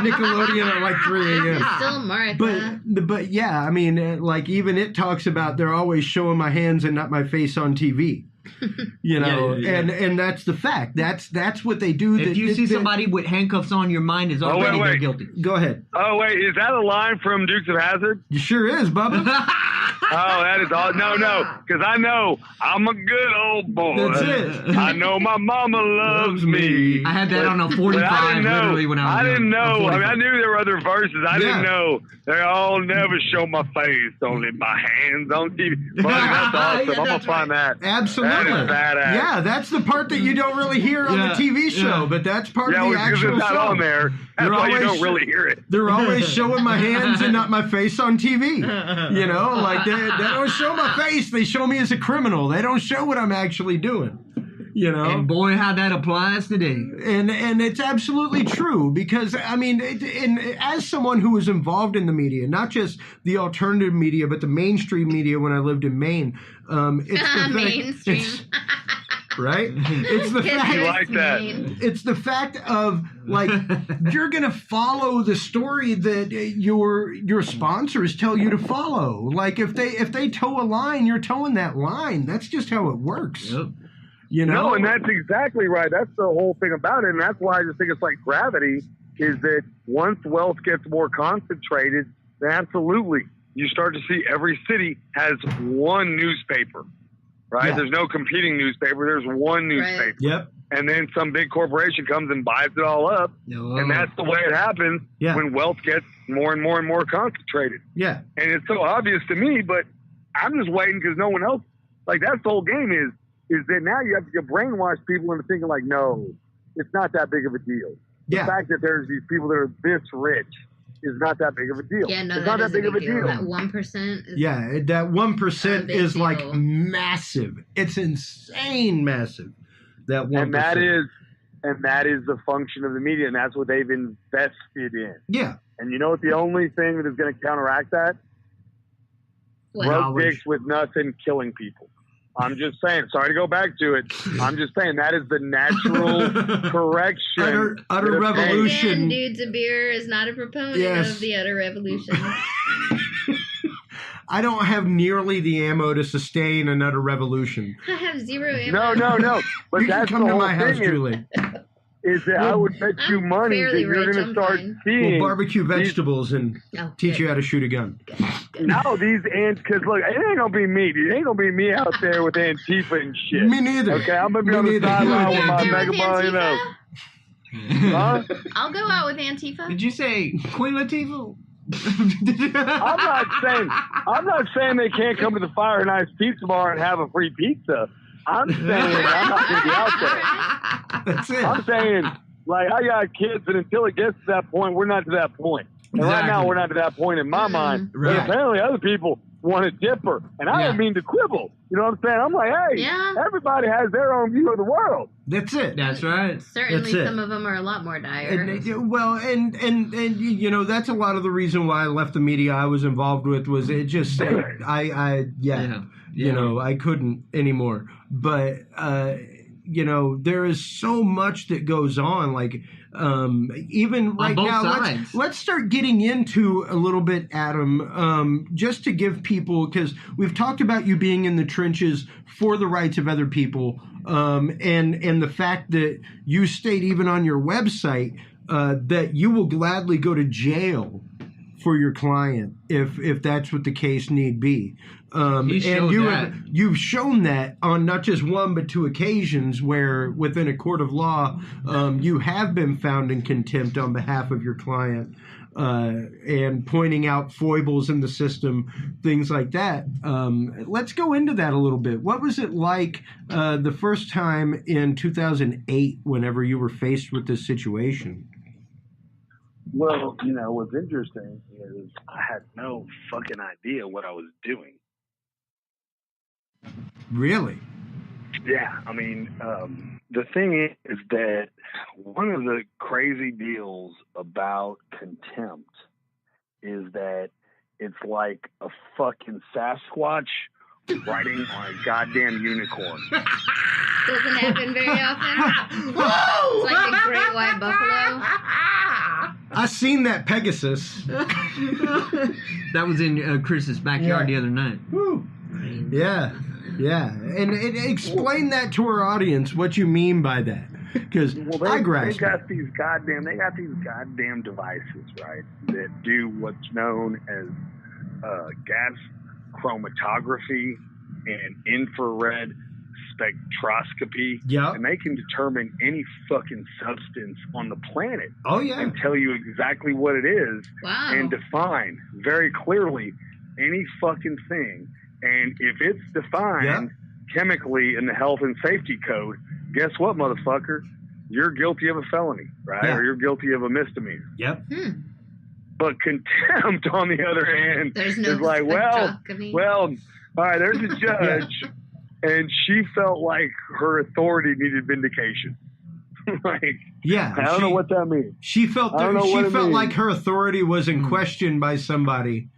Nickelodeon at like 3 a.m. Still Martha. But yeah, I mean, like even it talks about they're always showing my hands and not my face on TV. You know, Yeah. and that's the fact. That's what they do. If you see somebody with handcuffs on, your mind is already they're guilty. Go ahead. Oh, wait, is that a line from Dukes of Hazzard? You sure is, Bubba. Oh, that is all. No, because I know I'm a good old boy. That's it. I know my mama loves me. I had that on a 45 But I didn't know. literally when I was I didn't young. know. A I mean, I 45. knew there were other verses. I didn't know. They all never show my face, only my hands on TV. But that's awesome. Yeah, I'm going that's to find that. Absolutely. That is badass. Yeah, that's the part that you don't really hear on the TV show, but that's part of the because actual it's not song. on there. That's why you don't really hear it. They're always showing my hands and not my face on TV. You know, like they don't show my face. They show me as a criminal. They don't show what I'm actually doing. You know, And boy, how that applies today. and it's absolutely true because I mean, and as someone who was involved in the media, not just the alternative media, but the mainstream media when I lived in Maine, it's the Mainstream. right? It's the fact. You like that. It's the fact of like you're gonna follow the story that your sponsors tell you to follow. Like if they toe a line, you're towing that line. That's just how it works. Yep. You know, No, and that's exactly right. That's the whole thing about it. And that's why I just think it's like gravity is that once wealth gets more concentrated, then absolutely you start to see every city has one newspaper, right? Yeah. There's no competing newspaper. There's one newspaper. Right. Yep. And then some big corporation comes and buys it all up. And that's the way it happens when wealth gets more and more and more concentrated. Yeah. And it's so obvious to me, but I'm just waiting because no one else, like that's the whole game is that now you have to brainwash people into thinking like, no, it's not that big of a deal. The fact that there's these people that are this rich is not that big of a deal. Yeah, no, it's not that big of a deal. That 1% is that 1% is deal. like massive. It's insane massive. That 1%. And that is the function of the media, and that's what they've invested in. Yeah. And you know what the only thing that is going to counteract that? What? Broke dicks with nuts and killing people. I'm just saying. Sorry to go back to it. I'm just saying that is the natural correction. Utter revolution. Again, Dudes of Beer is not a proponent of the utter revolution. I don't have nearly the ammo to sustain another revolution. I have zero ammo. No. But You can that's come the to whole my house, thing Julie. is that I would bet you I'm money that fairly you're rich, going to I'm start fine. seeing. We'll barbecue vegetables and teach you how to shoot a gun. No, these ants, because look, it ain't going to be me. It ain't going to be me out there with Antifa and shit. Me neither. Okay, I'm going to be on the sideline with my megaball, you know. Huh? I'll go out with Antifa. Did you say Queen Latifah? I'm not saying they can't come to the Fire and Ice Pizza Bar and have a free pizza. I'm saying I'm not going to be out there. That's it. I'm saying, like, I got kids, and until it gets to that point, we're not to that point. And right now, we're not to that point in my mind. Right. But apparently, other people want a dipper. And I don't mean to quibble. You know what I'm saying? I'm like, hey, everybody has their own view of the world. That's it. That's right. Certainly, That's it. some of them are a lot more dire. And you know, that's a lot of the reason why I left the media I was involved with was it just you know, I couldn't anymore. But you know, there is so much that goes on. Like even right now, let's start getting into a little bit, Adam, just to give people, because we've talked about you being in the trenches for the rights of other people, and the fact that you state even on your website that you will gladly go to jail for your client if that's what the case need be. And you've shown that on not just one but two occasions where within a court of law you have been found in contempt on behalf of your client and pointing out foibles in the system, things like that. Let's go into that a little bit. What was it like the first time in 2008 whenever you were faced with this situation? Well, you know, what's interesting is I had no fucking idea what I was doing. Really? Yeah. I mean, the thing is that one of the crazy deals about contempt is that it's like a fucking Sasquatch riding on a goddamn unicorn. Doesn't happen very often. It's like a great white buffalo. I seen that Pegasus. That was in Chris's backyard the other night. Woo. Yeah. Yeah, and explain that to our audience, what you mean by that. Because they got these goddamn devices, right, that do what's known as gas chromatography and infrared spectroscopy. Yeah. And they can determine any fucking substance on the planet. Oh, yeah. And tell you exactly what it is. Wow. And define very clearly any fucking thing. And if it's defined chemically in the health and safety code, guess what, motherfucker? You're guilty of a felony, right? Yeah. Or you're guilty of a misdemeanor. Yep. But contempt, on the other hand, is like, well, all right, there's a judge, and she felt like her authority needed vindication. Like, I don't know what that means. She felt like her authority was in question by somebody.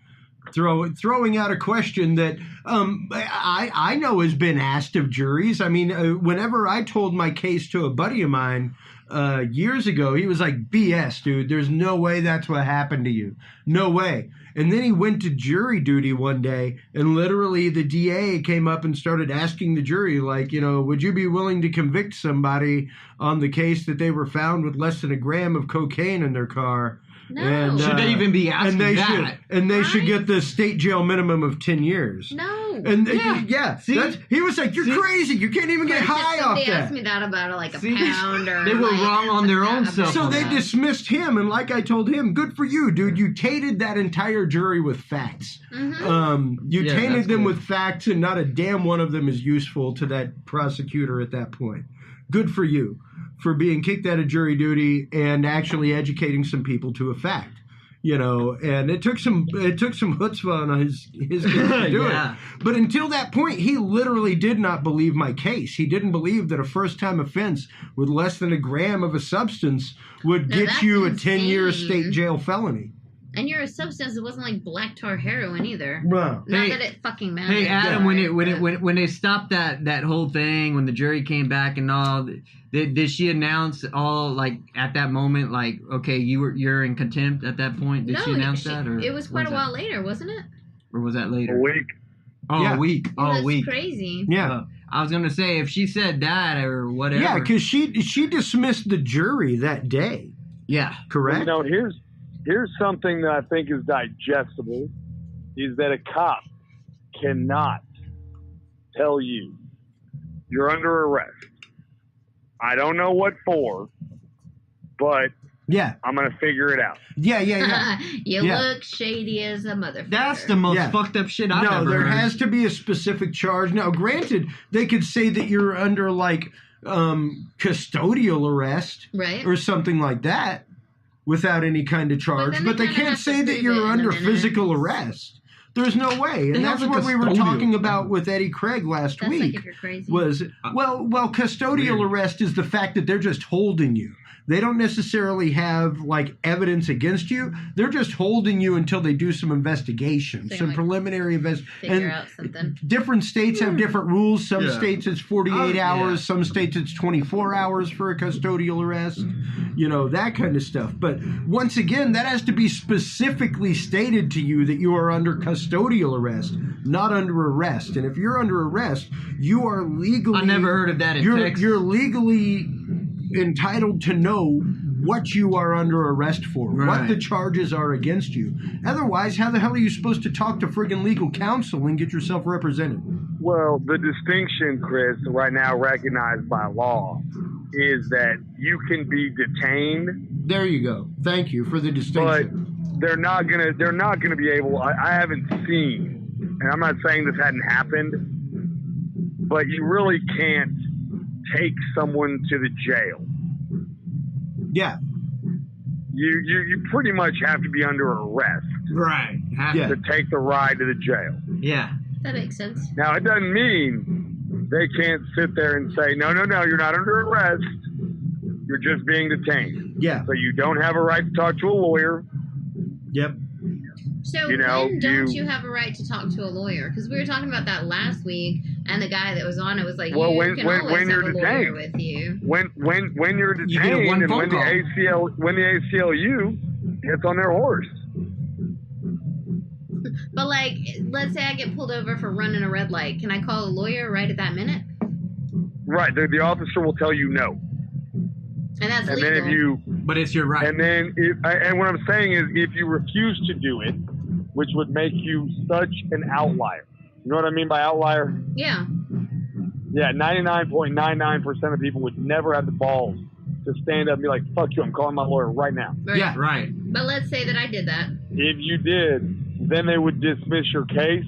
Throwing out a question that I know has been asked of juries. I mean, whenever I told my case to a buddy of mine years ago, he was like, BS, dude. There's no way that's what happened to you. No way. And then he went to jury duty one day, and literally the DA came up and started asking the jury, like, would you be willing to convict somebody on the case that they were found with less than a gram of cocaine in their car? No. And, should they even be asking that? They should get the state jail minimum of 10 years. No. And See? he was like, "You're crazy. You can't even get high off that." They asked me that about a pound or. They were wrong on their own self. So they dismissed him, and like I told him, good for you, dude. You tainted that entire jury with facts. Mm-hmm. You tainted them with facts, and not a damn one of them is useful to that prosecutor at that point. Good for you for being kicked out of jury duty and actually educating some people to a fact. And it took some chutzpah on his case to do it. But until that point, he literally did not believe my case. He didn't believe that a first-time offense with less than a gram of a substance would get you a 10-year state jail felony. And you're a substance. It wasn't like black tar heroin either. Wow. Not that it fucking matters. Hey Adam, when they stopped that whole thing, when the jury came back and all, did she announce all, like, at that moment, like, okay, you're in contempt at that point? Did she announce that? Or it was quite a while later, wasn't it? Or was that later? A week. Oh, Yeah. a week. Oh, That's a week. crazy. Yeah. I was gonna say, if she said that or whatever. Yeah, because she dismissed the jury that day. Yeah. Correct? Here's something that I think is digestible, is that a cop cannot tell you you're under arrest. I don't know what for, but I'm going to figure it out. Yeah. You look shady as a motherfucker. That's the most fucked up shit I've ever heard. No, there has to be a specific charge. Now, granted, they could say that you're under, like, custodial arrest. Right. Or something like that. Without any kind of charge, but they can't say that you're under physical arrest. There's no way, and that's what we were talking about with Eddie Craig last week. Like if you're crazy. Was custodial arrest is the fact that they're just holding you. They don't necessarily have, like, evidence against you. They're just holding you until they do some investigation, some preliminary investigation. Figure out something. Different states have different rules. Some states it's 48 hours. Some states it's 24 hours for a custodial arrest. That kind of stuff. But once again, that has to be specifically stated to you that you are under custodial arrest, not under arrest. And if you're under arrest, you are legally... I never heard of that in Texas. You're legally entitled to know what you are under arrest for, what the charges are against you. Otherwise, how the hell are you supposed to talk to friggin' legal counsel and get yourself represented? Well, the distinction, Chris, right now recognized by law is that you can be detained. There you go. Thank you for the distinction. But they're not gonna be able. I haven't seen, and I'm not saying this hadn't happened, but you really can't take someone to the jail. Yeah. You pretty much have to be under arrest. Right. To take the ride to the jail. Yeah. That makes sense. Now, it doesn't mean they can't sit there and say, no, you're not under arrest. You're just being detained. Yeah. So you don't have a right to talk to a lawyer. Yep. So when don't you have a right to talk to a lawyer? Because we were talking about that last week, and the guy that was on it was like, when you're have a detained lawyer with you. When you're detained, you get one and phone call. when the ACLU gets on their horse. But like, let's say I get pulled over for running a red light. Can I call a lawyer right at that minute? Right. The officer will tell you no. And that's And legal. then if you, But it's your right. and then, and what I'm saying is, if you refuse to do it, which would make you such an outlier. You know what I mean by outlier? Yeah. Yeah, 99.99% of people would never have the balls to stand up and be like, fuck you, I'm calling my lawyer right now. Right. Yeah, right. But let's say that I did that. If you did, then they would dismiss your case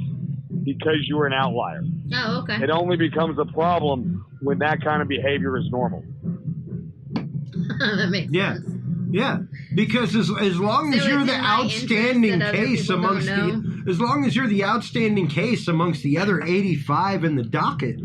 because you were an outlier. Oh, okay. It only becomes a problem when that kind of behavior is normal. That makes Yeah. sense. Yeah, because as long as So you're it's the in my outstanding interest that other case people don't amongst know? as long as you're the outstanding case amongst the other 85 in the docket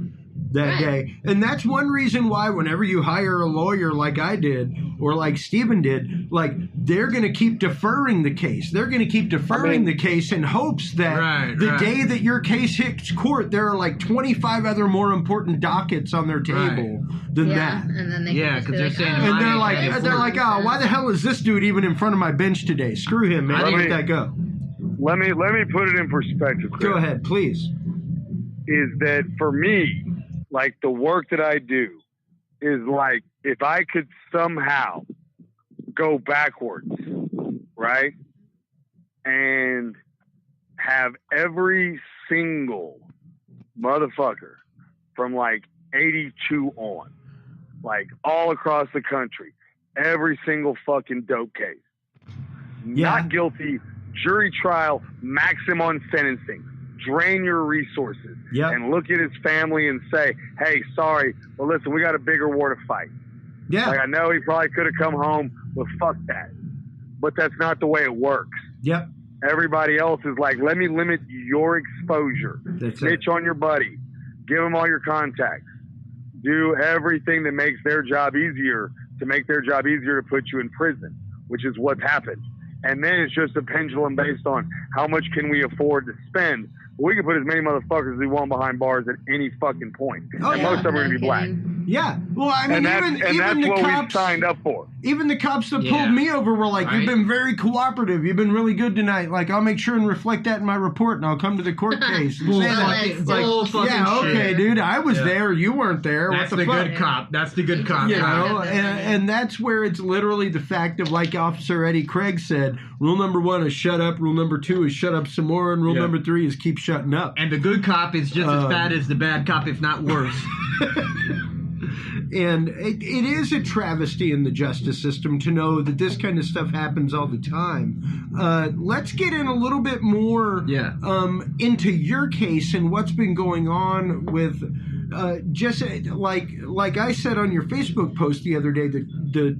that Right. day. And that's one reason why whenever you hire a lawyer like I did or like Steven did, like they're going to keep deferring the case. They're going to keep deferring the case in hopes that the day that your case hits court, there are like 25 other more important dockets on their table than Yeah, that. and then they Yeah, can 'cause just be they're like, saying oh, And they're Mine like, oh, why the hell is this dude even in front of my bench today? Screw him, man. Let that go. Let me put it in perspective, Chris. Go ahead, please. Is that for me, like the work that I do is like if I could somehow go backwards, right? And have every single motherfucker from like 82 on, like all across the country, every single fucking dope case. Not guilty, jury trial, maximum sentencing. Drain your resources and look at his family and say, hey, sorry, but listen, we got a bigger war to fight. Yeah. Like, I know he probably could have come home, but fuck that. But that's not the way it works. Yep. Everybody else is like, let me limit your exposure. Snitch on your buddy. Give them all your contacts. Do everything that makes their job easier to put you in prison, which is what's happened. And then it's just a pendulum based on how much can we afford to spend. We can put as many motherfuckers as we want behind bars at any fucking point. And most of them are going to be black. Yeah. Well, I mean, and that's the what cops we signed up for. Even the cops that pulled me over were like, you've been very cooperative. You've been really good tonight. Like, I'll make sure and reflect that in my report, and I'll come to the court case and say that. Like, yeah, okay, dude, I was there. You weren't there. That's what the fuck? good cop. That's the good cop. You know, and that's where it's literally the fact of, like Officer Eddie Craig said, rule number 1 is shut up, rule number 2 is shut up some more, and rule number 3 is keep shutting up. And the good cop is just as bad as the bad cop, if not worse. And it is a travesty in the justice system to know that this kind of stuff happens all the time. Let's get in a little bit more into your case and what's been going on with just like I said on your Facebook post the other day, the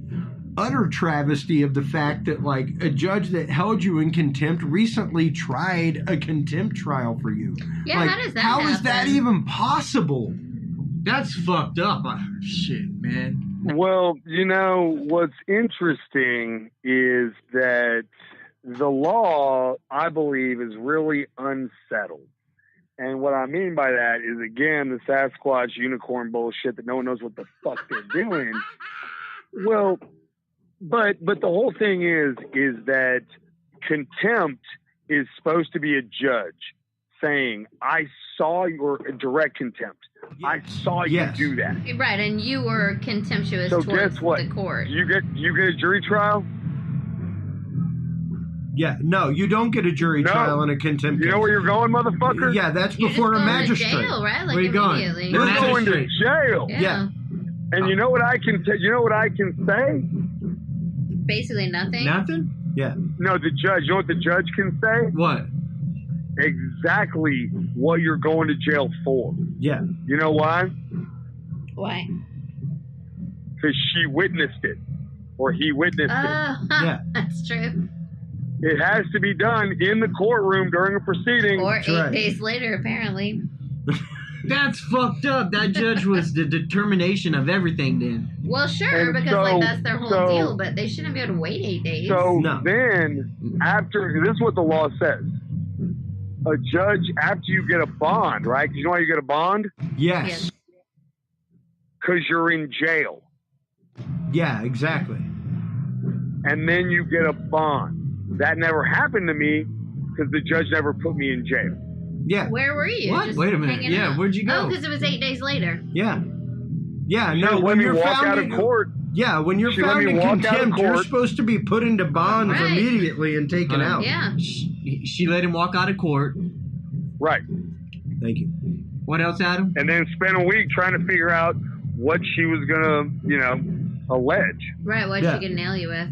utter travesty of the fact that like a judge that held you in contempt recently tried a contempt trial for you. Yeah, like, how does that How happen? is that even possible? That's fucked up. Shit, man. Well, you know, what's interesting is that the law, I believe, is really unsettled. And what I mean by that is, again, the Sasquatch unicorn bullshit that no one knows what the fuck they're doing. Well, but the whole thing is that contempt is supposed to be a judge saying, I saw your direct contempt. I saw you do that. Right, and you were contemptuous So towards guess what? the court. You get a jury trial? Yeah, no, you don't get a jury trial in a contempt. You know where you're going, motherfucker? Yeah, that's You're before just a going to magistrate. jail, right? Like Where you going? immediately. You're going to jail. Yeah. And you know what I can you know what I can say? Basically nothing. Nothing? Yeah. No, the judge. You know what the judge can say? What? Exactly what you're going to jail for. Yeah. You know why? Why? Because she witnessed it, or he witnessed it. Yeah. That's true. It has to be done in the courtroom during a proceeding. Or 8 days later, apparently. That's fucked up. That judge was the determination of everything then. Well, sure, And because like that's their whole deal, but they shouldn't be able to wait 8 days. So then, after, this is what the law says. A judge, after you get a bond, right? You know why you get a bond? Yes. Because you're in jail. Yeah, exactly. And then you get a bond. That never happened to me because the judge never put me in jail. Yeah. Where were you? What? Just Wait a minute. hanging Yeah, out? where'd you go? Oh, because it was 8 days later. Yeah. Yeah. She No, let when me you're walk found out of in court. Yeah, when you're She let found me in walk out of contempt, you're court. supposed to be put into bonds Right. immediately and taken out. Yeah. She let him walk out of court. Right. Thank you. What else, Adam? And then spent a week trying to figure out what she was going to, allege. Right, what Yeah. she could nail you with.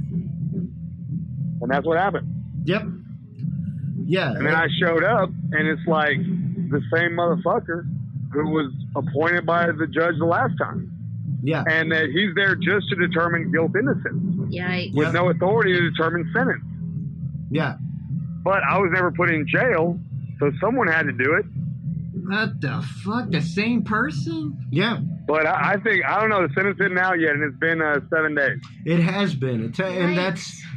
And that's what happened. Yep. Yeah. And then I showed up, and it's like the same motherfucker who was appointed by the judge the last time. Yeah. And that he's there just to determine guilt innocence Yikes. with no authority to determine sentence. Yeah. But I was never put in jail, so someone had to do it. What the fuck? The same person? Yeah. But I think, I don't know, the sentence isn't out yet, and it's been 7 days. It has been. And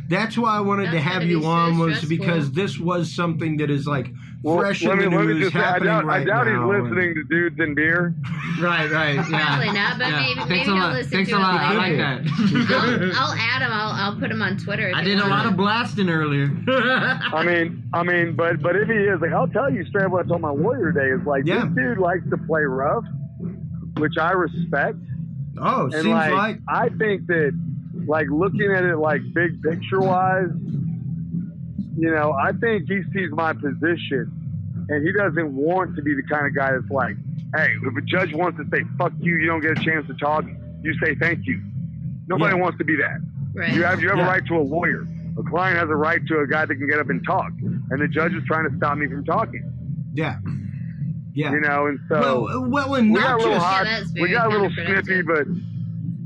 that's why I wanted to That's have gotta you be so on, was stressful. because this was something that is like Well, fresh in the news, say, I happening doubt, right I doubt now. he's listening to Dudes and Beer. Right. Yeah. Probably not, but maybe Thanks he'll a lot. listen Thanks to a it lot. I later. like that. I'll add him. I'll put him on Twitter. If I you did a want. lot of blasting earlier. I mean, but if he is, like, I'll tell you straight up what I told my lawyer today is like, Yeah. this dude likes to play rough, which I respect. Oh, And seems like I think that, like, looking at it like big picture wise, I think he sees my position, and he doesn't want to be the kind of guy that's like, hey, if a judge wants to say fuck you, you don't get a chance to talk, you say thank you. Nobody Yeah. wants to be that. Right. You have a Yeah. right to a lawyer. A client has a right to a guy that can get up and talk, and the judge is trying to stop me from talking. yeah. Yeah. And so well, and we got not a little just hot, that's we very got a little counterproductive. snippy, but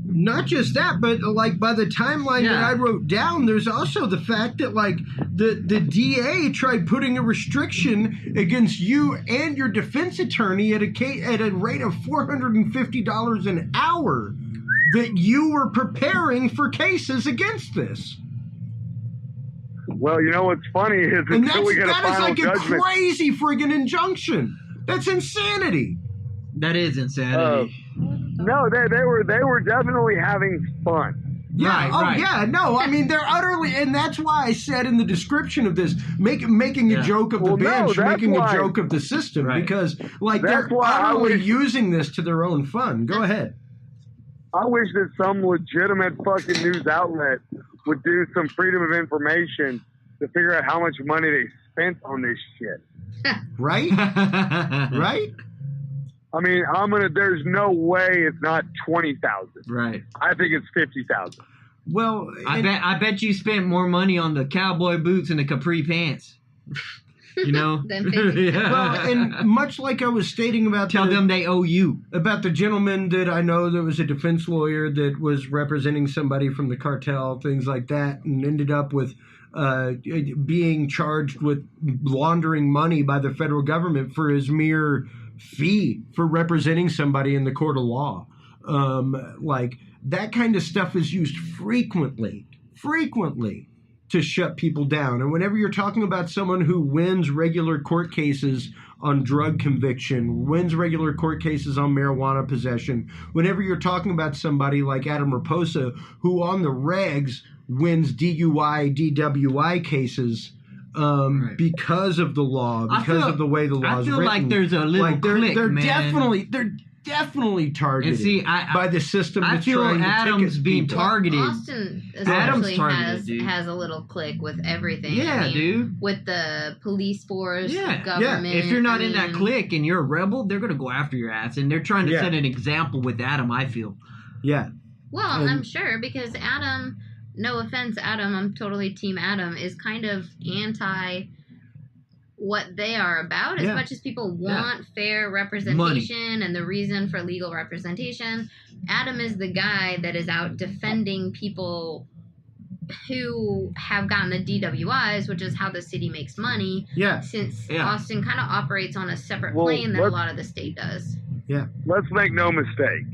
not just that, but like by the timeline that Yeah. I wrote down, there's also the fact that like the DA tried putting a restriction against you and your defense attorney at a rate of $450 an hour that you were preparing for cases against this. well, what's funny is And until we get a that is final like a judgment. crazy friggin' injunction. That's insanity. That is insanity. No, they were definitely having fun. Yeah. Right, Oh, right. yeah. No, I mean, they're utterly, and that's why I said in the description of this, making a Yeah. joke of the Well, no, bench, that's making why- a joke of the system, Right. because like That's they're why I utterly wish- using this to their own fun. Go ahead. I wish that some legitimate fucking news outlet would do some freedom of information to figure out how much money they spent on this shit. Right? Right? I mean, there's no way it's not 20,000. Right. I think it's 50,000. Well, I bet you spent more money on the cowboy boots and the capri pants. Than 50. Yeah. well, and much like I was stating about Tell them they owe you. about the gentleman that I know that was a defense lawyer that was representing somebody from the cartel, things like that, and ended up with being charged with laundering money by the federal government for his mere fee for representing somebody in the court of law. Like that kind of stuff is used frequently to shut people down. And whenever you're talking about someone who wins regular court cases on drug conviction, wins regular court cases on marijuana possession, whenever you're talking about somebody like Adam Reposa, who on the regs wins DUI, DWI cases Right. because of the law, because of the way the law is written. I feel like there's a little click, they're man. definitely targeted And see, by the system I that's feel trying to Adam's ticket being people. targeted. Austin Adam's especially targeted, dude. has a little click with everything. Yeah, I mean, dude. With the police force, Yeah. the government. If you're not I in that mean, clique and you're a rebel, they're gonna go after your ass, and they're trying to Yeah. set an example with Adam. I feel. Yeah. Well, And- I'm sure because Adam, no offense, Adam, I'm totally team Adam, is kind of anti what they are about as Yeah. much as people want fair representation and the reason for legal representation. Adam is the guy that is out defending people who have gotten the DWIs, which is how the city makes money, Yeah. since Yeah. Austin kind of operates on a separate Well, plane than a let's- lot of the state does. Let's make no mistake.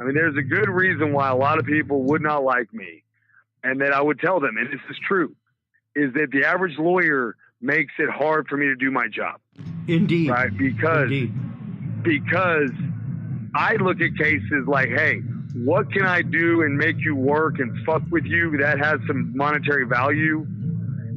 I mean, there's a good reason why a lot of people would not like me, and that I would tell them, and this is true, is that the average lawyer makes it hard for me to do my job, Indeed. right? Indeed. Because I look at cases like, hey, what can I do and make you work and fuck with you that has some monetary value,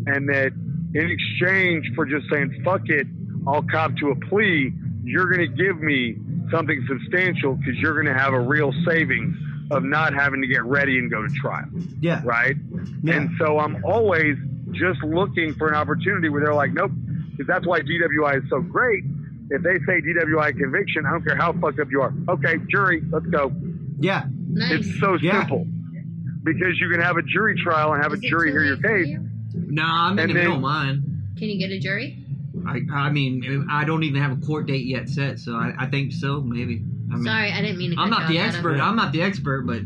and that in exchange for just saying, fuck it, I'll cop to a plea, you're going to give me something substantial because you're going to have a real savings of not having to get ready and go to trial. Yeah. Right? Yeah. And so I'm always just looking for an opportunity where they're like, nope, because that's why DWI is so great. If they say DWI conviction, I don't care how fucked up you are. Okay, jury, let's go. Yeah. Nice. It's so simple. Because you can have a jury trial and have Is a it jury too hear your late for case. you? No, I'm in And the then- middle of mine. Can you get a jury? I mean, I don't even have a court date yet set, so I think so, maybe. I mean, Sorry, I didn't mean to. I'm cut not you the off, Adam. expert. I'm not the expert, but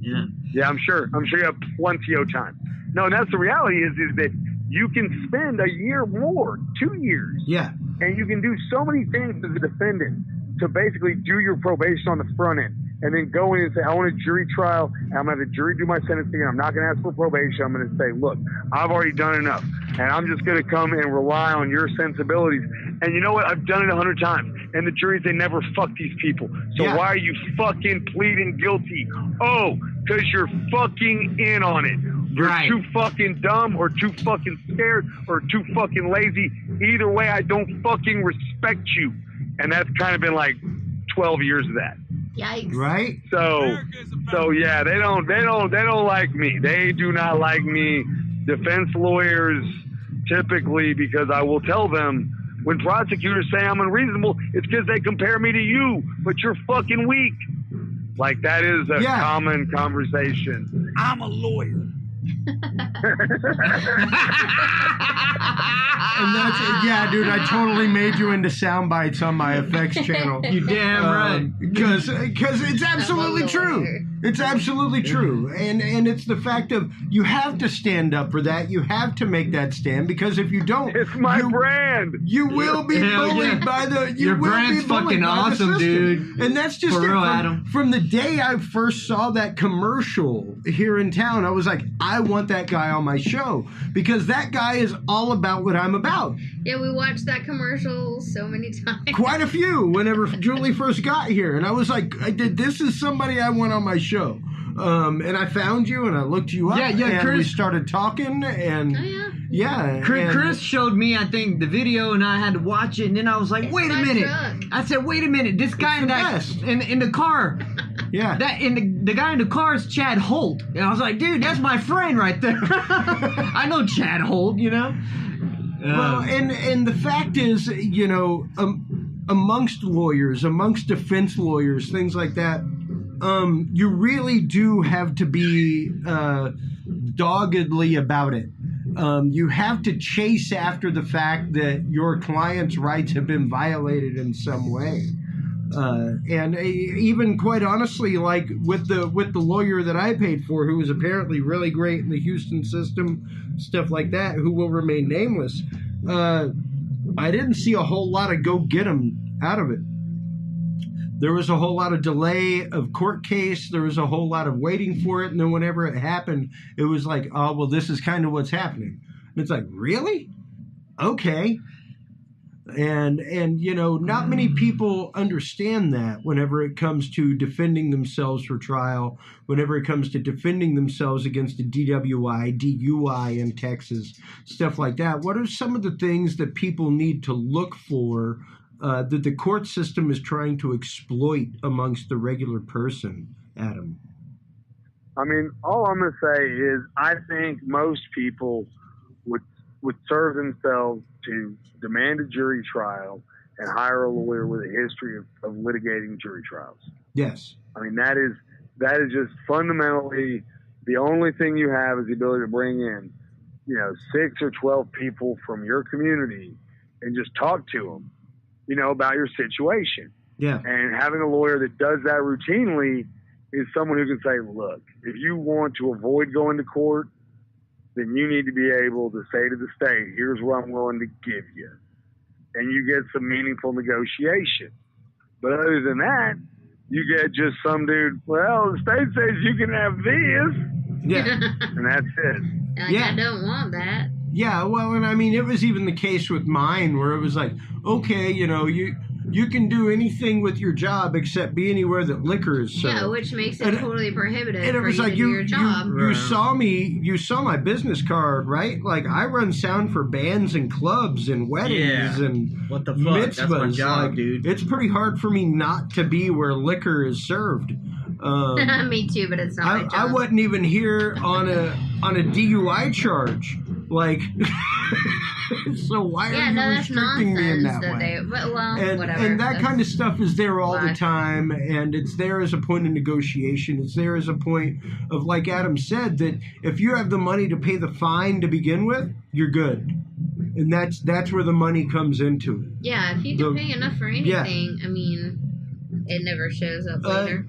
yeah. Yeah, I'm sure you have plenty of time. No, and that's the reality is that you can spend a year more, 2 years, Yeah. and you can do so many things as a defendant to basically do your probation on the front end and then go in and say, I want a jury trial, and I'm going to have the jury do my sentencing, and I'm not going to ask for probation. I'm going to say, look, I've already done enough, and I'm just going to come and rely on your sensibilities. And you know what? I've done it 100 times, and the juries, they never fuck these people. So Yeah. why are you fucking pleading guilty? Oh, because you're fucking in on it. You're Right. too fucking dumb or too fucking scared or too fucking lazy. Either way, I don't fucking respect you. And that's kind of been like 12 years of that. Yikes. Right? So yeah, they don't like me. They do not like me. Defense lawyers typically, because I will tell them when prosecutors say I'm unreasonable, it's because they compare me to you, but you're fucking weak. Like that is a Yeah. common conversation. I'm a lawyer. And that's yeah, dude. I totally made you into sound bites on my effects channel. You damn right. Because it's absolutely I'm a true. lawyer. It's absolutely true, and it's the fact of you have to stand up for that. You have to make that stand because if you don't, It's my you, brand. You will be Hell bullied yeah. by the. You Your will brand's be bullied fucking by the awesome, system. dude. And that's just For it. real, From, Adam. from the day I first saw that commercial here in town, I was like, I want that guy on my show because that guy is all about what I'm about. Yeah, we watched that commercial so many times. Quite a few whenever Julie first got here, and I was like, this is somebody I want on my show. And I found you, and I looked you up, Yeah, and we Chris- started talking, and Oh, yeah. yeah, Chris showed me, I think, the video, and I had to watch it, and then I was like, It's wait a my minute. truck. I said, wait a minute, this guy in the that best. in the car. yeah. That the guy in the car is Chad Holt. And I was like, dude, that's my friend right there. I know Chad Holt, you know? Well, and the fact is, you know, amongst lawyers, amongst defense lawyers, things like that, you really do have to be doggedly about it. You have to chase after the fact that your client's rights have been violated in some way. And even quite honestly, like with the lawyer that I paid for, who was apparently really great in the Houston system, stuff like that, who will remain nameless, I didn't see a whole lot of go get 'em out of it. There was a whole lot of delay of court case. There was a whole lot of waiting for it. And then whenever it happened, it was like, oh, well, this is kind of what's happening. And it's like, really? Okay. And you know, not many people understand that whenever it comes to defending themselves for trial, whenever it comes to defending themselves against a DWI, DUI in Texas, stuff like that. What are some of the things that people need to look for that the court system is trying to exploit amongst the regular person, Adam? I mean, all I'm going to say is I think most people would serve themselves to demand a jury trial and hire a lawyer with a history of litigating jury trials. Yes. I mean, that is just fundamentally the only thing you have is the ability to bring in, 6 or 12 people from your community and just talk to them, about your situation. Yeah. And having a lawyer that does that routinely is someone who can say, look, if you want to avoid going to court, then you need to be able to say to the state, here's what I'm willing to give you. And you get some meaningful negotiation. But other than that, you get just some dude, well, the state says you can have this, Yeah. and that's it. Like, Yeah. I don't want that. Yeah, well, and I mean, it was even the case with mine where it was like, okay, you can do anything with your job except be anywhere that liquor is served. Yeah, which makes it totally prohibitive And it for was you like to do your job. you saw me, you saw my business card, right? Like I run sound for bands and clubs and weddings and What the fuck? mitzvahs. That's my job, like, dude. It's pretty hard for me not to be where liquor is served. Me too, but it's not my job. I wasn't even here on a DUI charge. Like, so why are you that's restricting me in that nonsense way? whatever. And that That's kind of stuff is there all the life. time, and it's there as a point of negotiation. It's there as a point of, like Adam said, that if you have the money to pay the fine to begin with, you're good. And that's where the money comes into it. Yeah, if you can pay enough for anything, I mean, it never shows up later.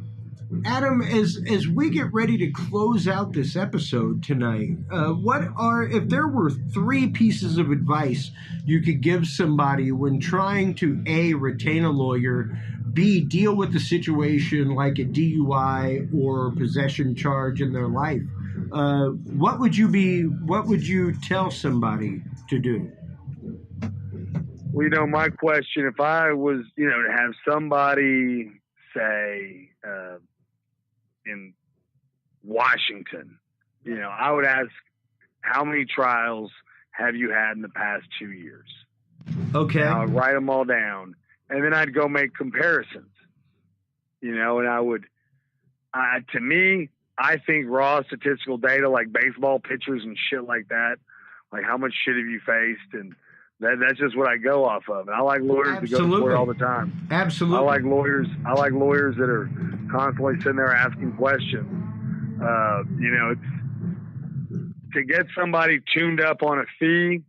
Adam, as we get ready to close out this episode tonight, if there were 3 pieces of advice you could give somebody when trying to A, retain a lawyer, B, deal with the situation like a DUI or possession charge in their life, what would you tell somebody to do? Well, my question, if I was, to have somebody say, in Washington, I would ask, how many trials have you had in the past 2 years? Okay. And I would write them all down, and then I'd go make comparisons, and I would, to me, I think raw statistical data like baseball pitchers and shit like that, like how much shit have you faced, and that's just what I go off of. And I like lawyers that go to court all the time. Absolutely. I like lawyers that are constantly sitting there asking questions. It's to get somebody tuned up on a fee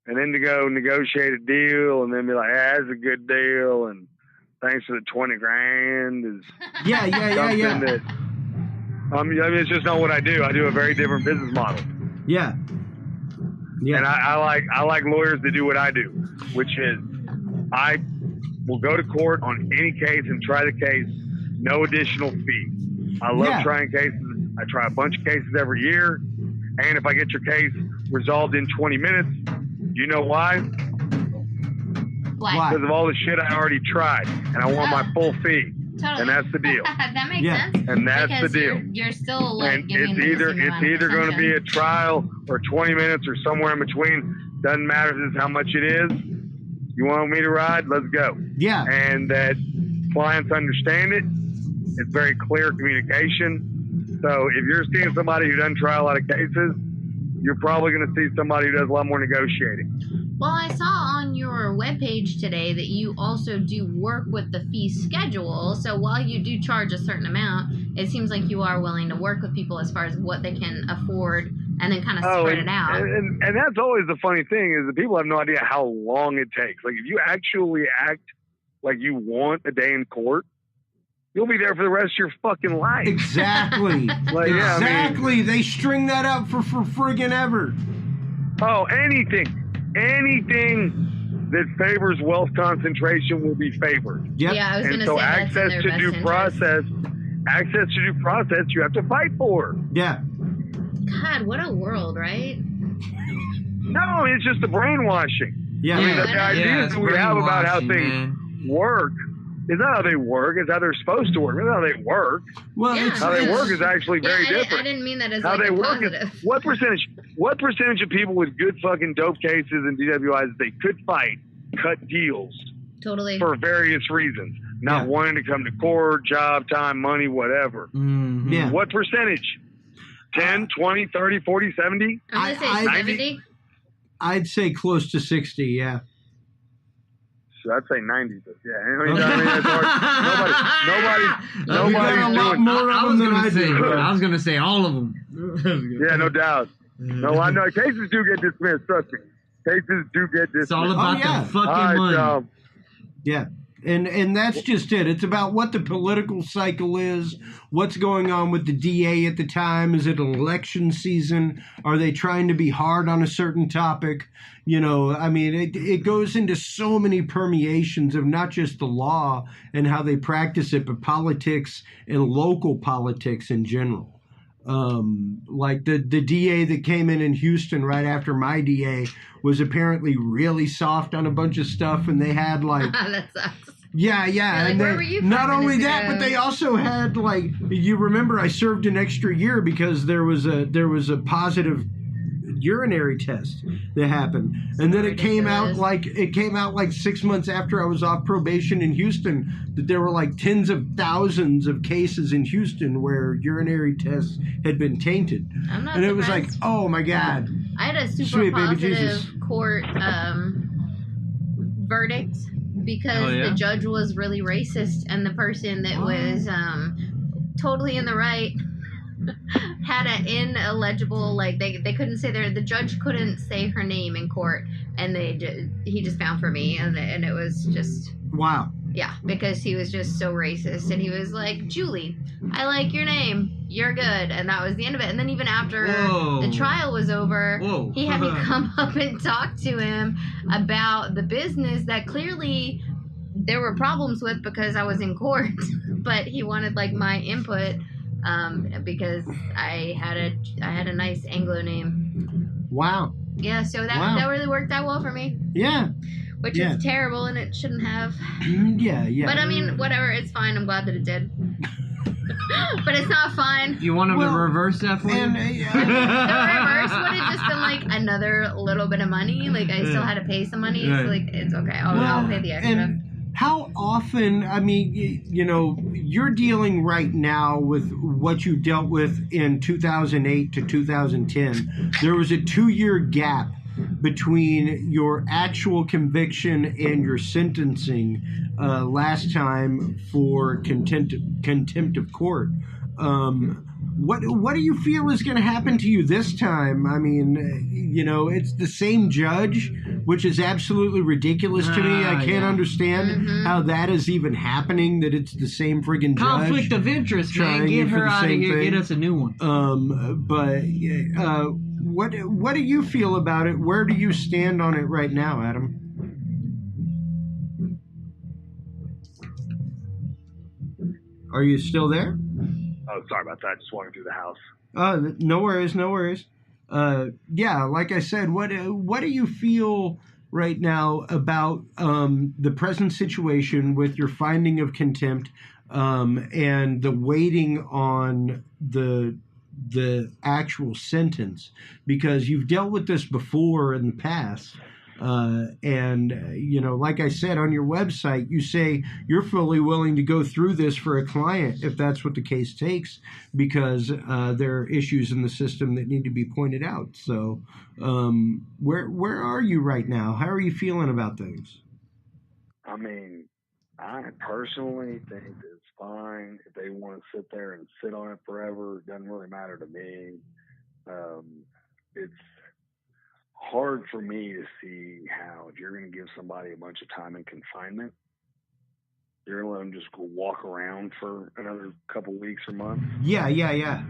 and then to go negotiate a deal and then be like, hey, that's a good deal and thanks for the $20,000 is something that it's just not what I do. I do a very different business model. Yeah. Yeah. And I like lawyers that do what I do, which is I will go to court on any case and try the case, no additional fee. I love trying cases. I try a bunch of cases every year. And if I get your case resolved in 20 minutes, you know why? Why? Because of all the shit I already tried. And I want my full fee. Totally. And that's the deal. That makes sense. And that's because the deal. You're still like And giving it's either going to be a trial or 20 minutes or somewhere in between. Doesn't matter if it's how much it is. You want me to ride? Let's go. Yeah. And that clients understand it. It's very clear communication. So if you're seeing somebody who doesn't try a lot of cases, you're probably going to see somebody who does a lot more negotiating. Well, I saw on your webpage today that you also do work with the fee schedule. So while you do charge a certain amount, it seems like you are willing to work with people as far as what they can afford and then kind of spread it out. And that's always the funny thing is that people have no idea how long it takes. Like if you actually act like you want a day in court, you'll be there for the rest of your fucking life. Exactly. Exactly. They string that out for friggin' ever. Oh, anything that favors wealth concentration will be favored. Yep. Yeah, I was going to so say that's in access their to best due interest. process, you have to fight for. Yeah. God, what a world, right? No, it's just the brainwashing. Yeah. I mean, Yeah. the ideas that we have about how things work is not how they work. It's how they're supposed to work. It's not how they work. Well, Yeah. it's How they work is actually very different. I didn't mean that as How like they a work positive. is what percentage of people with good fucking dope cases and DWIs they could fight cut deals Totally. for various reasons, not wanting to come to court, job, time, money, whatever. Mm-hmm. Yeah. What percentage? 10, 20, 30, 40, 70? I'm going to say 70. I'd say close to 60, yeah. So I'd say 90, but yeah. I mean, it's hard. Nobody's got a lot doing more of them than I do. I was gonna say all of them. Yeah, no doubt. No, I know. Cases do get dismissed, trust me. Cases do get dismissed. It's all about the fucking All right, money. Yeah. And that's just it. It's about what the political cycle is, what's going on with the DA at the time. Is it an election season? Are they trying to be hard on a certain topic? You know, I mean, it goes into so many permeations of not just the law and how they practice it, but politics and local politics in general. Like the DA that came in Houston right after my DA was apparently really soft on a bunch of stuff, and they had like That sucks. Yeah, You're like, and where then were you not 5 only minutes that, ago? but they also had like, you remember I served an extra year because there was a positive urinary test that happened, and then it came out like 6 months after I was off probation in Houston that there were like tens of thousands of cases in Houston where urinary tests had been tainted, I'm not and it was like, surprised. oh my god, I had a super sweet baby positive Jesus. court verdict because Oh, yeah? the judge was really racist, and the person that was totally in the right had an ineligible, like they couldn't say the judge couldn't say her name in court, and he just found for me, and it was just Wow. yeah, because he was just so racist, and he was like, Julie, I like your name, you're good, and that was the end of it. And then even after the trial was over, he had me come up and talk to him about the business that clearly there were problems with because I was in court, but he wanted like my input because I had a nice Anglo name. Wow. Yeah, so that really worked out well for me. Yeah. Which is terrible, and it shouldn't have. Yeah. But I mean, whatever, it's fine. I'm glad that it did. But it's not fine. Do you want him to reverse that for you? The reverse would have just been like another little bit of money. Like I still had to pay some money. Right. So like it's okay. I'll pay the extra. And how often, I mean, you're dealing right now with what you dealt with in 2008 to 2010. There was a 2-year gap between your actual conviction and your sentencing last time for contempt of court. What do you feel is going to happen to you this time? I mean, it's the same judge, which is absolutely ridiculous to me. I can't understand how that is even happening, that it's the same friggin' judge. Conflict of interest, man. Get her out of here. Get us a new one. But what do you feel about it? Where do you stand on it right now, Adam? Are you still there? Oh, sorry about that. Just walking through the house. No worries. Yeah, like I said, what do you feel right now about the present situation with your finding of contempt and the waiting on the actual sentence? Because you've dealt with this before in the past. Like I said, on your website, you say you're fully willing to go through this for a client if that's what the case takes, because there are issues in the system that need to be pointed out. So where are you right now? How are you feeling about things? I mean, I personally think it's fine if they want to sit there and sit on it forever. It doesn't really matter to me. It's hard for me to see how, if you're going to give somebody a bunch of time in confinement, you're going to let them just go walk around for another couple weeks or months. Yeah.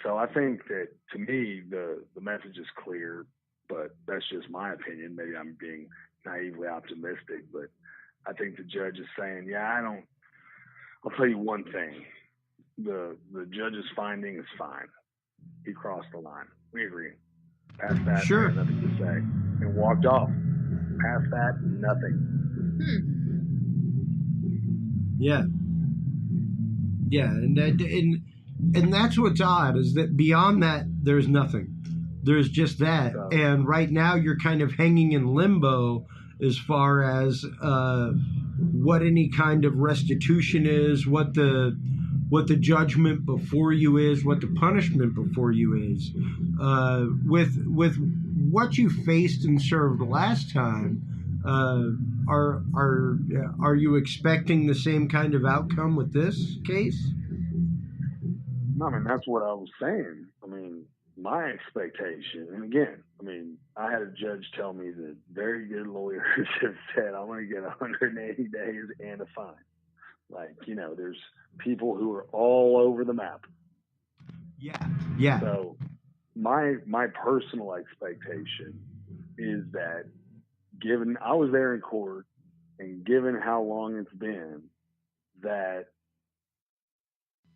So I think that, to me, the message is clear, but that's just my opinion. Maybe I'm being naively optimistic, but I think the judge is saying, I'll tell you one thing. The judge's finding is fine. He crossed the line. We agree. Past that, Sure. nothing to say, and walked off. Past that, nothing. Yeah, and that's what's odd, is that beyond that, there's nothing. There's just that, and right now you're kind of hanging in limbo as far as what any kind of restitution is, what the judgment before you is, what the punishment before you is. With what you faced and served last time, are you expecting the same kind of outcome with this case? No, I mean, that's what I was saying. I mean, my expectation, and again, I mean, I had a judge tell me that very good lawyers have said, I'm going to get 180 days and a fine. Like, there's people who are all over the map. Yeah. So my personal expectation is that, given I was there in court and given how long it's been, that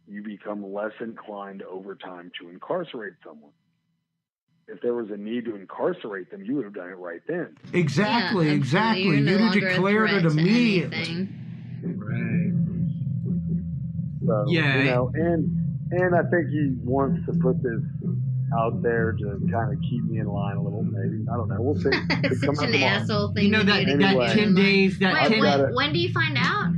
you become less inclined over time to incarcerate someone. if there was a need to incarcerate them, you would have done it right then. Exactly, Yeah, exactly. you're no You'd have longer a declared threat it to immediately. anything. Right. So, Yeah. you know, and I think he wants to put this out there to kind of keep me in line a little, maybe. I don't know. We'll see. Could come Such out an tomorrow. asshole thing You know to that do to that Anyway. keep you in 10 line. days that Wait, 10 when do you find out?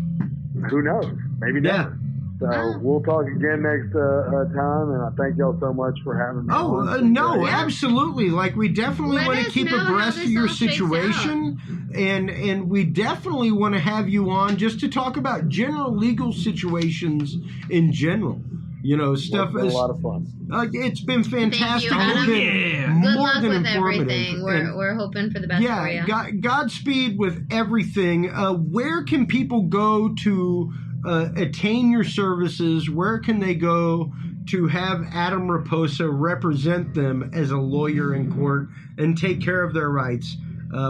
Who knows? Maybe Yeah. never. So Oh. we'll talk again next time, and I thank y'all so much for having me. Oh, on. no, Yeah. absolutely. Like, we definitely Let want to us keep know how abreast this of your all shakes situation. And we definitely want to have you on just to talk about general legal situations in general. You know, stuff It's been a lot of fun. it's been fantastic. Thank you, It's Adam. been Good more luck than with informative. everything. And- We're hoping for the best for you. yeah, Godspeed with everything. Where can people go to attain your services? Where can they go to have Adam Reposa represent them as a lawyer in court and take care of their rights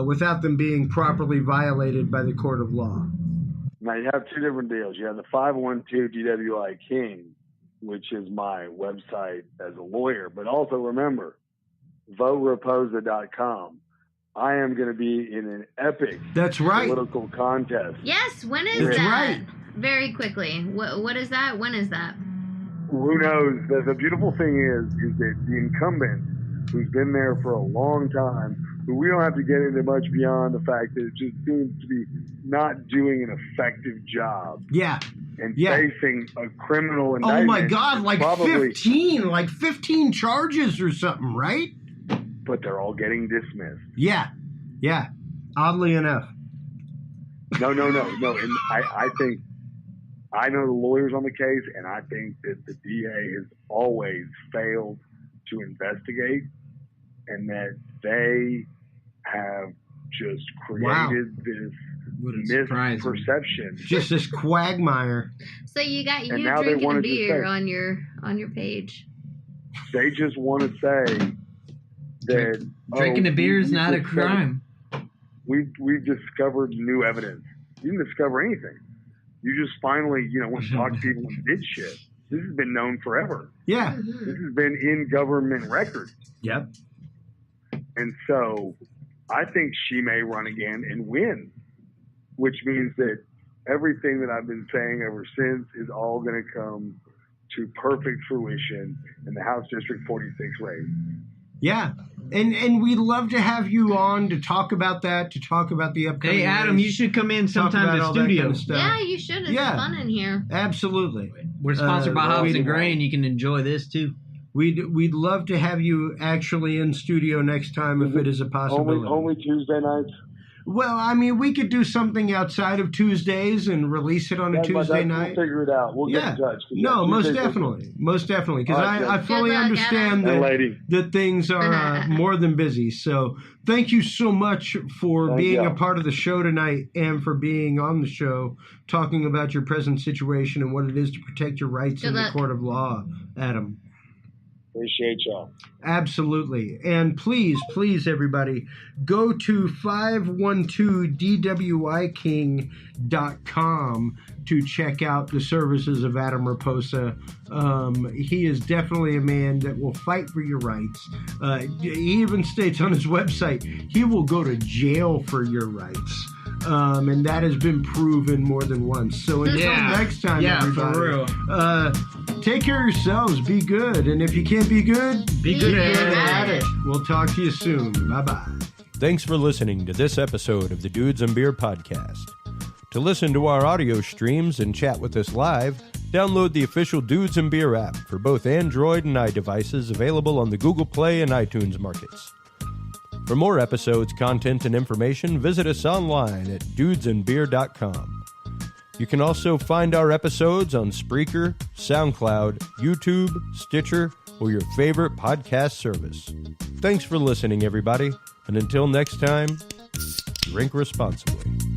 without them being properly violated by the court of law? Now, you have two different deals. You have the 512 DWI King, which is my website as a lawyer. But also remember, votereposa.com. I am going to be in an epic That's right. political contest. Yes, when is That's that? right. Very quickly. What is that? When is that? Who knows? The beautiful thing is that the incumbent, who's been there for a long time, who we don't have to get into much beyond the fact that it just seems to be not doing an effective job Yeah. and Yeah. facing a criminal indictment. Oh my God, like probably, 15 charges or something, right? but they're all getting dismissed. Yeah. Yeah. Oddly enough. No. And I think I know the lawyers on the case, and I think that the DA has always failed to investigate, and that they have just created What a this surprise. misperception. Just this quagmire. So you got And you now they drinking a wanted to beer say- on your page. They just want to say that Drinking a beer is we not a discovered- crime. We've discovered new evidence. You didn't discover anything. You just finally, went to talk to people and did shit. This has been known forever. Yeah. This has been in government records. Yep. And so I think she may run again and win, which means that everything that I've been saying ever since is all going to come to perfect fruition in the House District 46 race. Yeah. And we'd love to have you on to talk about that, to talk about the upcoming Hey, Adam, race, you should come in talk sometime about to all the that studio. kind of stuff. Yeah, you should. It's Yeah. fun in here. Absolutely. We're sponsored by well, Hobbs we- and Gray, and you can enjoy this too. We'd love to have you actually in studio next time if it is a possibility. Only Tuesday nights. Well, I mean, we could do something outside of Tuesdays and release it on a Tuesday night. We'll figure it out. We'll get Yeah. in touch. 'Cause No, most Tuesdays- definitely. Most definitely. Because All right, I good. fully Good luck, understand And that, lady. that things are more than busy. So thank you so much for Thank being you. a part of the show tonight and for being on the show talking about your present situation and what it is to protect your rights Good in luck. the court of law, Adam. Appreciate y'all. Absolutely. And please, everybody, go to 512dwiking.com to check out the services of Adam Reposa. He is definitely a man that will fight for your rights. He even states on his website, he will go to jail for your rights. And that has been proven more than once. So until next time, everybody, for real. Take care of yourselves. Be good. And if you can't be good, Be good at it. We'll talk to you soon. Bye-bye. Thanks for listening to this episode of the Dudes and Beer Podcast. To listen to our audio streams and chat with us live, download the official Dudes and Beer app for both Android and iDevices, available on the Google Play and iTunes markets. For more episodes, content, and information, visit us online at dudesandbeer.com. You can also find our episodes on Spreaker, SoundCloud, YouTube, Stitcher, or your favorite podcast service. Thanks for listening, everybody, and until next time, drink responsibly.